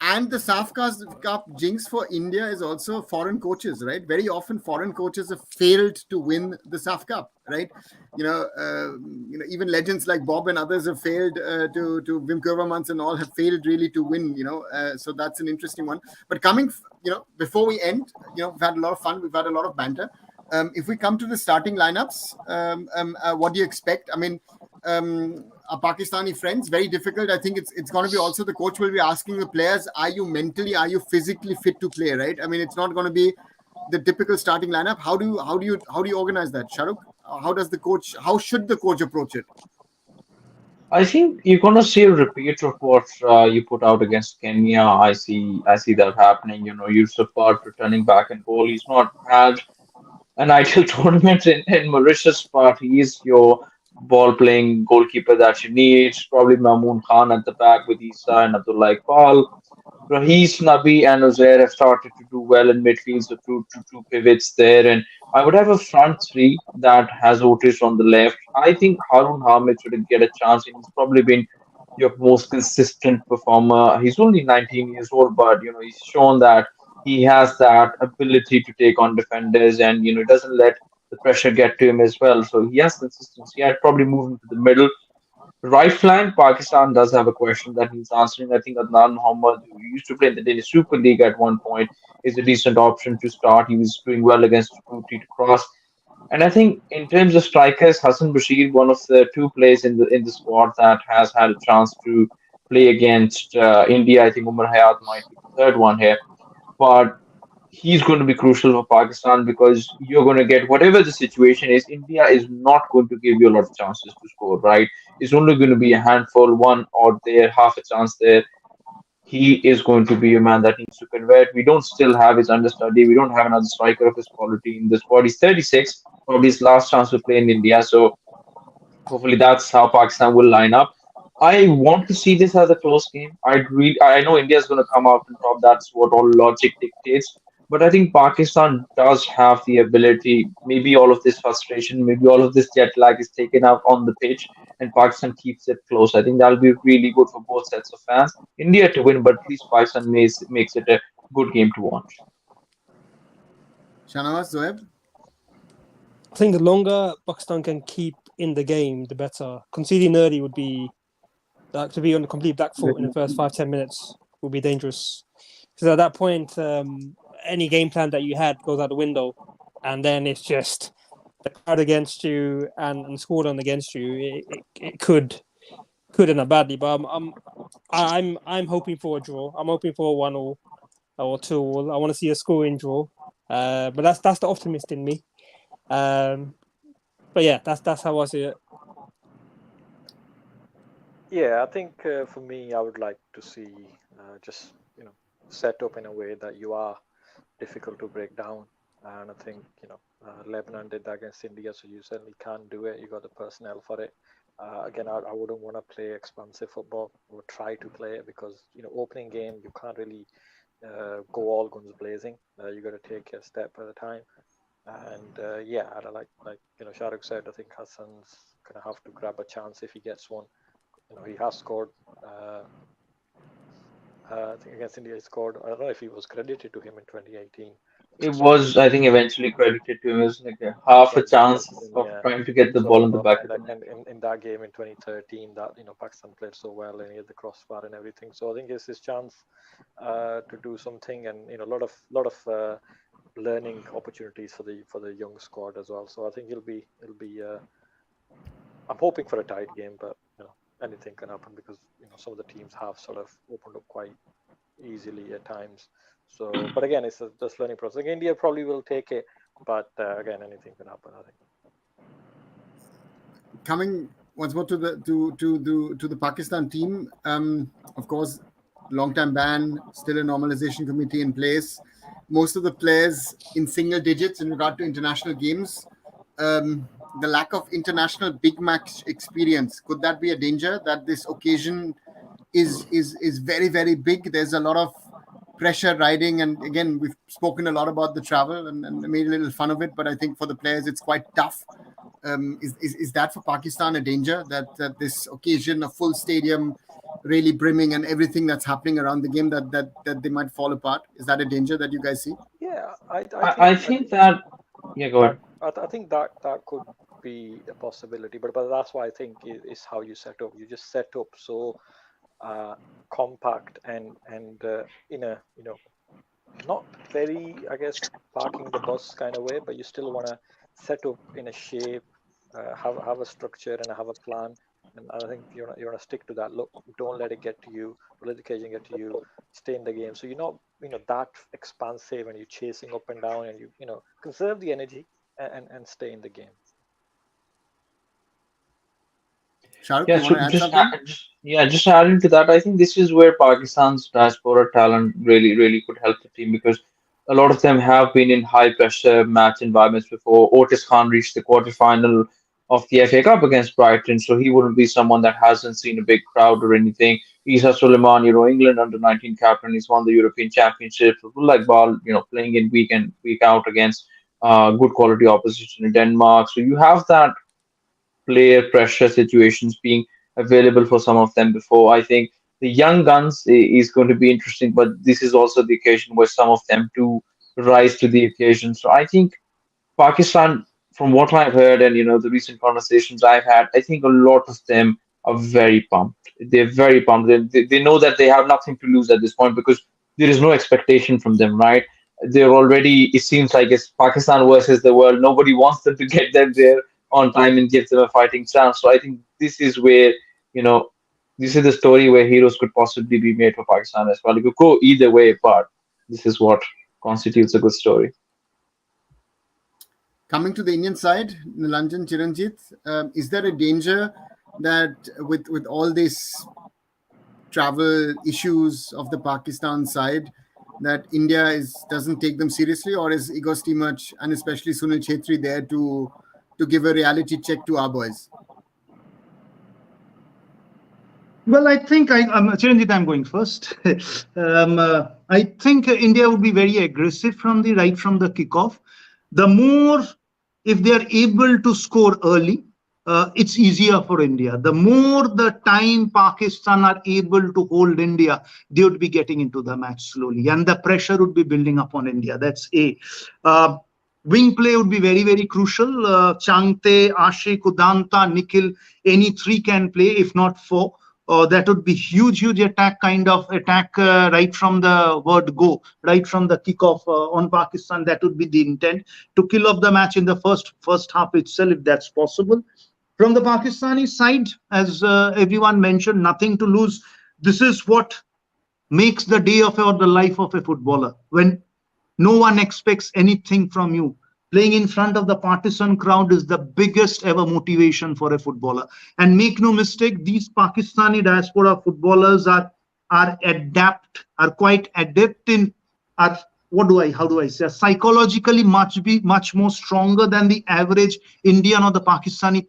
And the SAFF Cup jinx for India is also foreign coaches, right? Very often foreign coaches have failed to win the SAFF Cup, right? Even legends like Bob and others have failed to Wim Kurvermans and all have failed really to win, so that's an interesting one. But before we end, we've had a lot of fun. We've had a lot of banter. If we come to the starting lineups, what do you expect? I mean, our Pakistani friends, very difficult. I think it's going to be also the coach will be asking the players, are you physically fit to play, right? I mean, it's not going to be the typical starting lineup. How do you organize that, Shahrukh? How should the coach approach it? I think you're gonna see a repeat of what you put out against Kenya. I see that happening. Yusuf Part returning back in goal. He's not had an ideal tournament in Mauritius, but he is your ball playing goalkeeper that you need. Probably Mamoon Khan at the back with Isa and Abdullah Iqbal. Rahis, Nabi, and Uzair have started to do well in midfield, so two pivots there. And I would have a front three that has Otis on the left. I think Harun Hamid should get a chance, and he's probably been your most consistent performer. He's only 19 years old, but he's shown that he has that ability to take on defenders, and doesn't let the pressure get to him as well. So he has consistency. I'd probably move him to the middle. Right flank, Pakistan does have a question that he's answering. I think Adnan Mohammed, who used to play in the Danish Super League at one point, is a decent option to start. He was doing well against Djibouti to cross. And I think in terms of strikers, Hassan Bashir, one of the two players in the squad that has had a chance to play against India. I think Umar Hayat might be the third one here. But he's going to be crucial for Pakistan because you're going to get whatever the situation is. India is not going to give you a lot of chances to score, right? It's only going to be a handful, one or there, half a chance there. He is going to be a man that needs to convert. We don't still have his understudy. We don't have another striker of his quality in the squad. He's 36, probably his last chance to play in India. So hopefully that's how Pakistan will line up. I want to see this as a close game. I know India is going to come out on top. That's what all logic dictates. But I think Pakistan does have the ability. Maybe all of this frustration, maybe all of this jet lag is taken out on the pitch, and Pakistan keeps it close. I think that'll be really good for both sets of fans. India to win, but at least Pakistan makes it a good game to watch. Shanawaz, Zoeb? I think the longer Pakistan can keep in the game, the better. Conceding early would be to be on the complete back foot in the first 5-10 minutes would be dangerous. Because at that point, any game plan that you had goes out the window, and then it's just the crowd against you and scored on against you. It could end up badly, but I'm hoping for a draw. I'm hoping for a 1-1 or 2-2. I want to see a scoring draw, but that's the optimist in me. But yeah, that's how I see it. Yeah, I think for me, I would like to see just set up in a way that you are difficult to break down. And I think Lebanon did that against India, so you certainly can't do it. You got the personnel for it. Again, I wouldn't want to play expansive football or try to play it because opening game you can't really go all guns blazing. You got to take a step at a time. And yeah, I like Shahrukh said, I think Hassan's gonna have to grab a chance if he gets one. He has scored. I think against India he scored. I don't know if he was credited to him in 2018. It was, I think, eventually credited to him as like a half a chance of Yeah. trying to get the ball in the So back of the net. and in that game in 2013, that Pakistan played so well and he had the crossbar and everything. So I think it's his chance to do something, and a lot of learning opportunities for the young squad as well. So I think it'll be. I'm hoping for a tight game, but anything can happen because some of the teams have sort of opened up quite easily at times. So, but again, it's just learning process. Like India probably will take it, but again, anything can happen, I think. Coming once more to the Pakistan team, of course, long-time ban, still a normalization committee in place. Most of the players in single digits in regard to international games. The lack of international big match experience, could that be a danger? That this occasion is very, very big. There's a lot of pressure riding, and again, we've spoken a lot about the travel and made a little fun of it, but I think for the players it's quite tough. Is that for Pakistan a danger, that this occasion, a full stadium really brimming and everything that's happening around the game, that they might fall apart? Is that a danger that you guys see? Yeah, I think that, yeah, go ahead. I think that could be a possibility, but that's why I think is how you set up. You just set up so compact and in a not very, I guess, parking the bus kind of way, but you still want to set up in a shape, have a structure and have a plan. And I think you want to stick to that. Look, don't let it get to you. Don't let the occasion get to you. Stay in the game. So you're not that expansive and you're chasing up and down, and you conserve the energy and stay in the game. Shahrukh, Yeah, you so want to add something? just adding to that, I think this is where Pakistan's diaspora talent really, really could help the team because a lot of them have been in high pressure match environments before. Otis Khan reached the quarterfinal of the FA Cup against Brighton, so he wouldn't be someone that hasn't seen a big crowd or anything. Isa Suleiman, England under 19 captain, he's won the European Championship. Like Ball, playing in week in, week out against good quality opposition in Denmark. So you have that player pressure situations being available for some of them before. I think the young guns is going to be interesting, but this is also the occasion where some of them do rise to the occasion. So I think Pakistan, from what I've heard and the recent conversations I've had, I think a lot of them are very pumped. They're very pumped. They know that they have nothing to lose at this point because there is no expectation from them, right? They're already, it seems like it's Pakistan versus the world. Nobody wants them to get them there on time and give them a fighting chance. So I think this is where, you know, this is the story where heroes could possibly be made for Pakistan as well. It could go either way, but this is what constitutes a good story. Coming to the Indian side, Nilanjan, Chiranjit, is there a danger that with all these travel issues of the Pakistan side, that India doesn't take them seriously, or is Igor Stimac and especially Sunil Chhetri there to give a reality check to our boys? Well, I think Chiranjit, I'm going first. I think India would be very aggressive right from the kickoff. The more, if they are able to score early, it's easier for India. The more the time Pakistan are able to hold India, they would be getting into the match slowly, and the pressure would be building up on India. That's A. Wing play would be very, very crucial. Changte, Ashik, Udanta, Nikhil, any three can play, if not four. That would be huge attack right from the word go, right from the kickoff on Pakistan. That would be the intent, to kill off the match in the first half itself, if that's possible. From the Pakistani side, as everyone mentioned, nothing to lose. This is what makes the day or the life of a footballer, when no one expects anything from you. Playing in front of the partisan crowd is the biggest ever motivation for a footballer. And make no mistake, these Pakistani diaspora footballers are quite adept in, are psychologically much more stronger than the average Indian or the Pakistani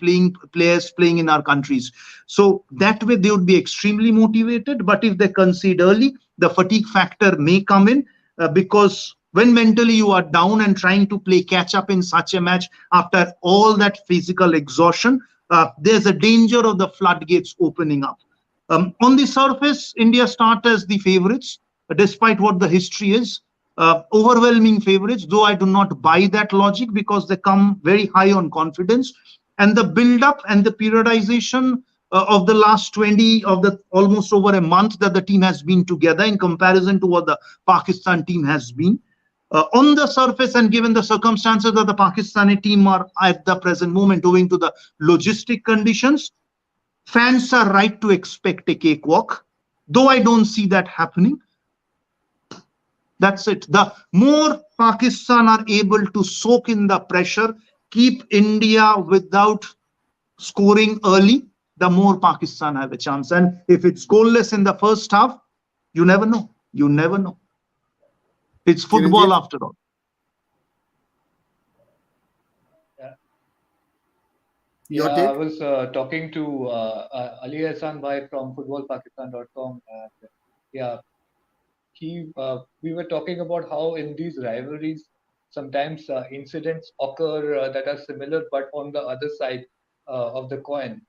players playing in our countries. So that way they would be extremely motivated. But if they concede early, the fatigue factor may come in, because when mentally you are down and trying to play catch up in such a match after all that physical exhaustion, there's a danger of the floodgates opening up. On the surface, India start as the favorites, despite what the history is. overwhelming favorites, though I do not buy that logic because they come very high on confidence. And the build up and the periodization of the last 20 of the almost over a month that the team has been together in comparison to what the Pakistan team has been. On the surface and given the circumstances that the Pakistani team are at the present moment owing to the logistic conditions, fans are right to expect a cakewalk, though I don't see that happening. That's it. The more Pakistan are able to soak in the pressure, keep India without scoring early, the more Pakistan have a chance. And if it's goalless in the first half, you never know. You never know. It's football after all. Yeah, I was talking to Ali Hassan Bhai from footballpakistan.com. Yeah, we were talking about how in these rivalries, sometimes incidents occur that are similar, but on the other side of the coin.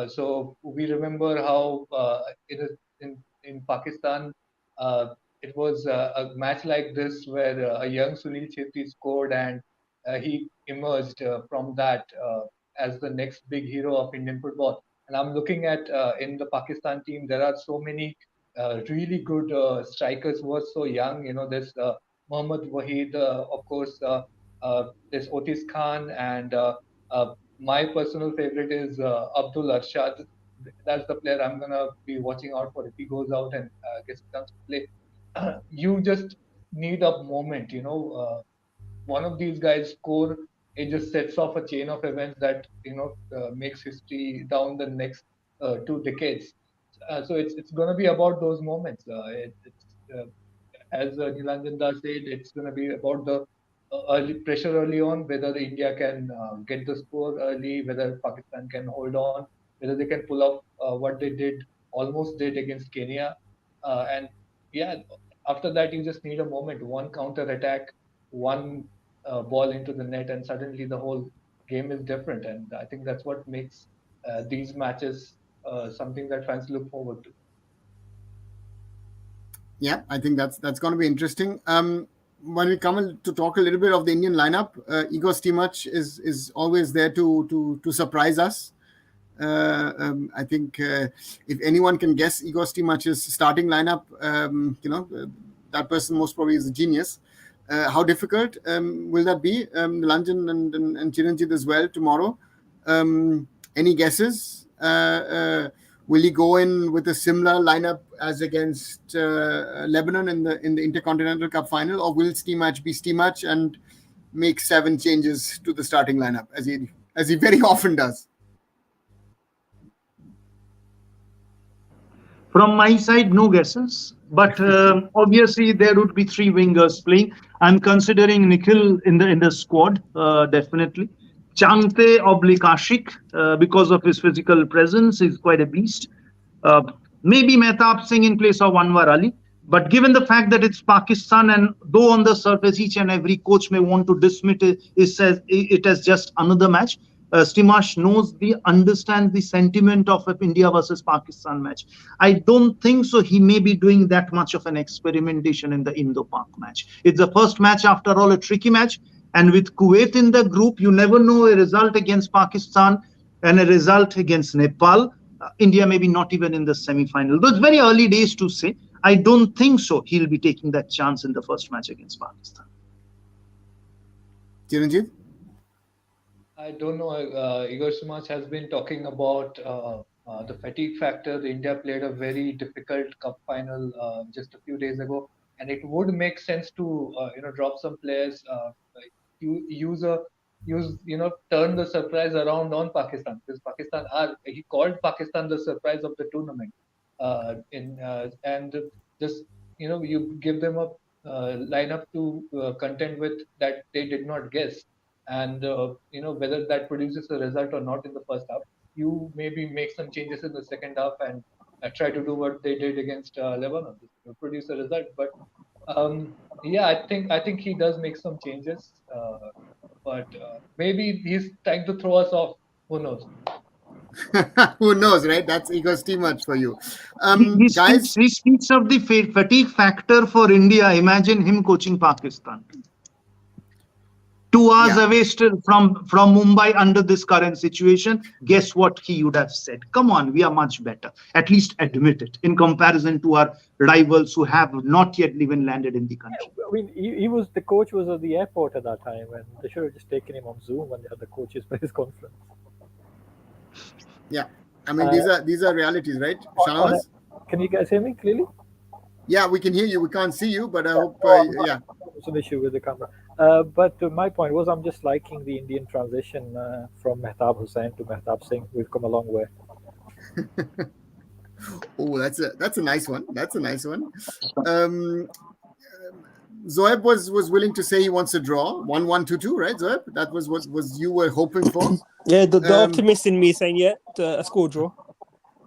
So we remember how in Pakistan, it was a match like this where a young Sunil Chhetri scored and he emerged from that as the next big hero of Indian football. And I'm looking at in the Pakistan team, there are so many really good strikers who are so young. You know, there's Mohammad Waheed, of course, there's Otis Khan, and my personal favorite is Abdul Arshad. That's the player I'm going to be watching out for if he goes out and gets a chance to play. You just need a moment, you know. One of these guys score, it just sets off a chain of events that makes history down the next 2 decades. So it's going to be about those moments. As Nilanjan Das said, it's going to be about the early pressure early on, whether India can get the score early, whether Pakistan can hold on, whether they can pull off what they almost did against Kenya. And yeah, after that, you just need a moment, one counter attack, one ball into the net, and suddenly the whole game is different. And I think that's what makes these matches something that fans look forward to. Yeah, I think that's going to be interesting. When we come to talk a little bit of the Indian lineup, Igor Stimac is always there to surprise us. I think if anyone can guess Igor Stimac's starting lineup, that person most probably is a genius. How difficult will that be? Nilanjan and Chiranjit as well tomorrow. Any guesses? Will he go in with a similar lineup as against Lebanon in the Intercontinental Cup final, or will Stimac be Stimac and make 7 changes to the starting lineup as he very often does? From my side, no guesses. But obviously, there would be 3 wingers playing. I'm considering Nikhil in the squad, definitely. Changte oblique Ashik, because of his physical presence, is quite a beast. Maybe Mehtab Singh in place of Anwar Ali. But given the fact that it's Pakistan, and though on the surface each and every coach may want to dismiss it as just another match, Stimac understands the sentiment of an India versus Pakistan match. I don't think so he may be doing that much of an experimentation in the Indo-Pak match. It's the first match, after all, a tricky match. And with Kuwait in the group, you never know a result against Pakistan and a result against Nepal. India maybe not even in the semi-final. Though it's very early days to say. I don't think so he'll be taking that chance in the first match against Pakistan. Chiranjit? I don't know. Igor Stimac has been talking about the fatigue factor. India played a very difficult cup final just a few days ago, and it would make sense to drop some players, turn the surprise around on Pakistan, because he called Pakistan the surprise of the tournament, and just you give them a lineup to contend with that they did not guess. And whether that produces a result or not in the first half, you maybe make some changes in the second half and try to do what they did against Lebanon, produce a result. But yeah, I think he does make some changes, but maybe he's trying to throw us off. Who knows? Who knows, right? That's ego's too much for you. Guys, he speaks of the fatigue factor for India. Imagine him coaching Pakistan. 2 hours away still from Mumbai under this current situation. Guess what he would have said? Come on, we are much better. At least admit it in comparison to our rivals who have not yet even landed in the country. I mean, the coach was at the airport at that time, and they should have just taken him on Zoom when they had the coach's press conference. Yeah, I mean these are realities, right? Shahnawaz? Can you guys hear me clearly? Yeah, we can hear you. We can't see you, but I hope. Yeah, there's an issue with the camera. But my point was, I'm just liking the Indian transition from Mehtab Hussain to Mehtab Singh. We've come a long way. Oh, that's a nice one. That's a nice one. Zoeb was willing to say he wants a draw, 1-1-2-2, right, Zoeb? That was what you were hoping for. Yeah, the optimist in me saying a score draw.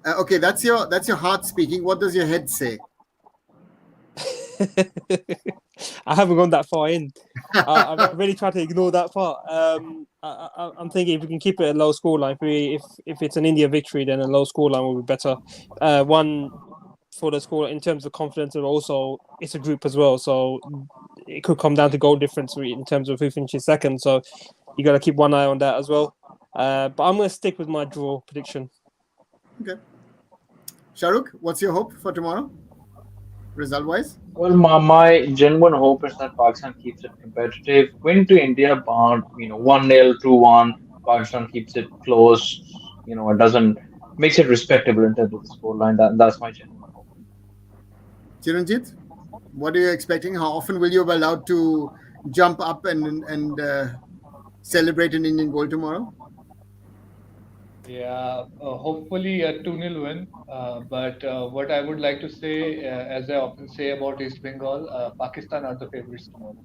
Okay, that's your heart speaking. What does your head say? I haven't gone that far in. I've really tried to ignore that part. I'm thinking if we can keep it a low scoreline, if it's an India victory, then a low scoreline will be better. One for the score in terms of confidence, and also it's a group as well, so it could come down to goal difference in terms of who finishes second. So you got to keep one eye on that as well. But I'm going to stick with my draw prediction. Okay. Shahrukh, what's your hope for tomorrow? Result-wise? Well, my genuine hope is that Pakistan keeps it competitive. Win to India, about 1-0, 2-1. Pakistan keeps it close. It doesn't makes it respectable in terms of the scoreline. That's my genuine hope. Chiranjit, what are you expecting? How often will you be allowed to jump up and celebrate an Indian goal tomorrow? Yeah, hopefully a 2-0 win. But what I would like to say, as I often say about East Bengal, Pakistan are the favorites tomorrow.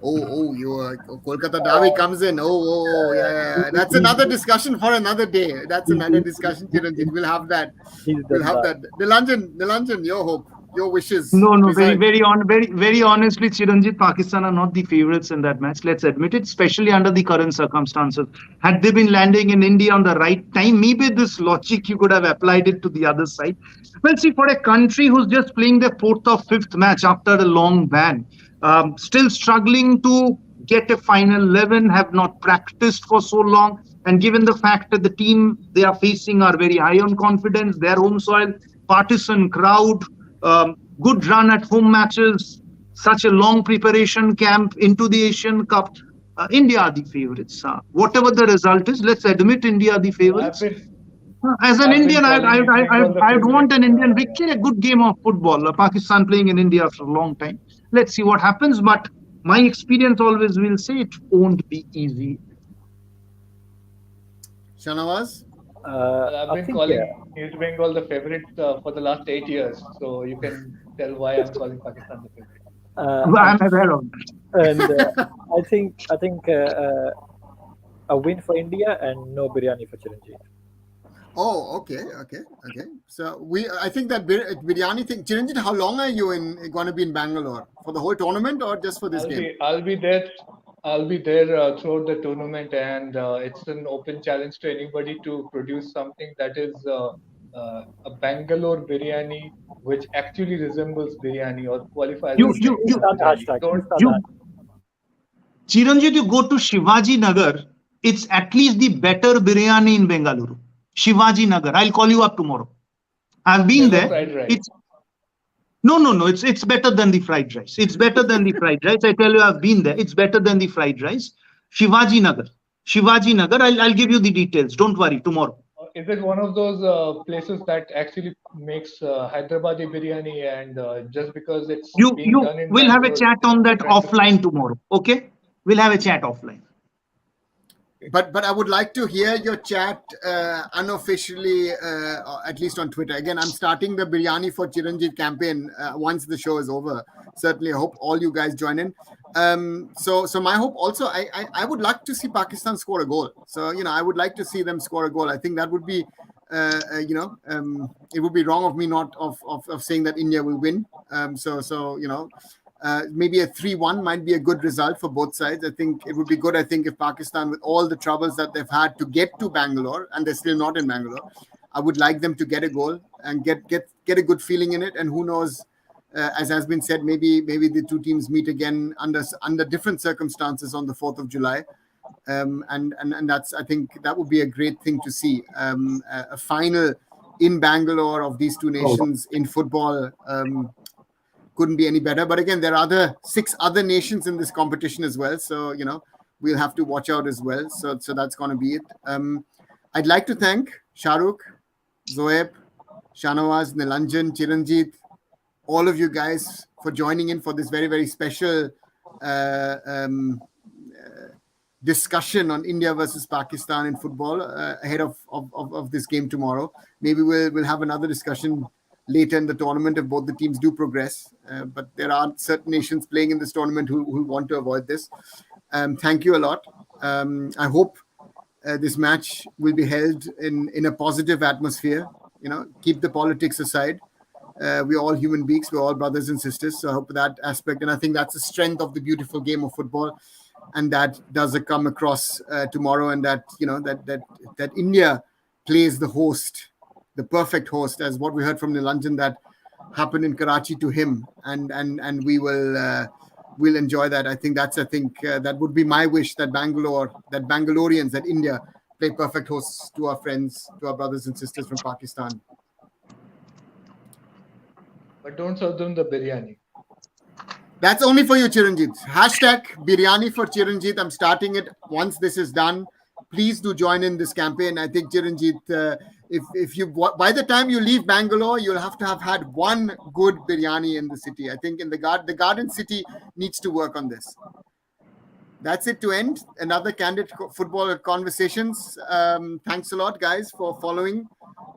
Kolkata Derby comes in. Yeah. That's another discussion for another day. That's another discussion, Chiranjit. We'll have that. Nilanjan, your hope, your wishes. No. Very honestly, Chiranjit, Pakistan are not the favorites in that match. Let's admit it, especially under the current circumstances. Had they been landing in India on the right time, maybe this logic you could have applied it to the other side. Well, see, for a country who's just playing their 4th or 5th match after a long ban, still struggling to get a final 11, have not practiced for so long, and given the fact that the team they are facing are very high on confidence, their home soil, partisan crowd, good run at home matches, such a long preparation camp into the Asian Cup, India are the favorites. Whatever the result is, let's admit India are the favorites. As an Indian, I'd want an Indian victory, a good game of football. Pakistan playing in India for a long time. Let's see what happens. But my experience always will say it won't be easy. Shahnawaz? I've been calling East Bengal the favorite for the last 8 years. So you can tell why I'm calling Pakistan the favorite. I'm aware of that. And I think a win for India and no biryani for Chiranjit. Oh, okay. So I think that biryani thing. Chiranjit, how long are you going to be in Bangalore? For the whole tournament or just for this game? I'll be there throughout the tournament, and it's an open challenge to anybody to produce something that is a Bangalore biryani, which actually resembles biryani or qualifies. Chiranjit, you go to Shivaji Nagar. It's at least the better biryani in Bengaluru. Shivaji Nagar. I'll call you up tomorrow. I've been there. No. It's better than the fried rice. It's better than the fried rice. I tell you, I've been there. It's better than the fried rice. Shivaji Nagar. I'll give you the details. Don't worry. Tomorrow. Is it one of those places that actually makes Hyderabadi biryani, and just because it's we'll have a chat on that offline tomorrow. Okay? We'll have a chat offline. But I would like to hear your chat unofficially, at least on Twitter. Again, I'm starting the Biryani for Chiranjit campaign once the show is over. Certainly, I hope all you guys join in. So my hope also, I would like to see Pakistan score a goal. So, I would like to see them score a goal. I think that would be, it would be wrong of me not of saying that India will win. So Maybe a 3-1 might be a good result for both sides. I think it would be good, if Pakistan, with all the troubles that they've had to get to Bangalore, and they're still not in Bangalore, I would like them to get a goal and get a good feeling in it. And who knows, as has been said, maybe the two teams meet again under different circumstances on the 4th of July. And that's, I think that would be a great thing to see. A final in Bangalore of these two nations in football couldn't be any better. But again, there are 6 other nations in this competition as well. So, we'll have to watch out as well. So that's going to be it. I'd like to thank Shahrukh, Zoeb, Shanawaz, Nilanjan, Chiranjit, all of you guys for joining in for this very, very special discussion on India versus Pakistan in football ahead of this game tomorrow. Maybe we'll have another discussion later in the tournament if both the teams do progress. But there are certain nations playing in this tournament who want to avoid this. Thank you a lot. I hope this match will be held in a positive atmosphere. Keep the politics aside. We're all human beings. We're all brothers and sisters. So I hope that aspect, and I think that's the strength of the beautiful game of football. And that does come across tomorrow, and that that India plays the host, the perfect host, as what we heard from Nilanjan that happened in Karachi to him, and we will enjoy that. I think that would be my wish, that Bangaloreans, that India play perfect hosts to our friends, to our brothers and sisters from Pakistan. But don't serve them the biryani. That's only for you, Chiranjit. Hashtag biryani for Chiranjit. I'm starting it once this is done. Please do join in this campaign. I think, Chiranjit, if you, by the time you leave Bangalore, you'll have to have had one good biryani in the city. I think in the Garden City needs to work on this. That's it to end another Candid Football Conversations. Thanks a lot, guys, for following.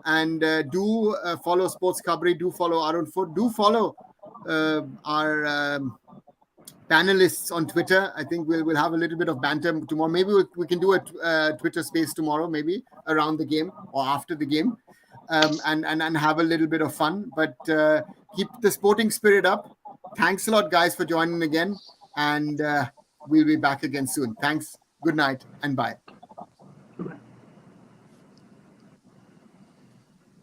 And do follow Sports Khabri. Do follow Arun Foot. Do follow our panelists on Twitter. I think we'll have a little bit of banter tomorrow. Maybe we can do a Twitter space tomorrow, maybe around the game or after the game, and have a little bit of fun. But keep the sporting spirit up. Thanks a lot, guys, for joining again, and we'll be back again soon. Thanks. Good night and bye.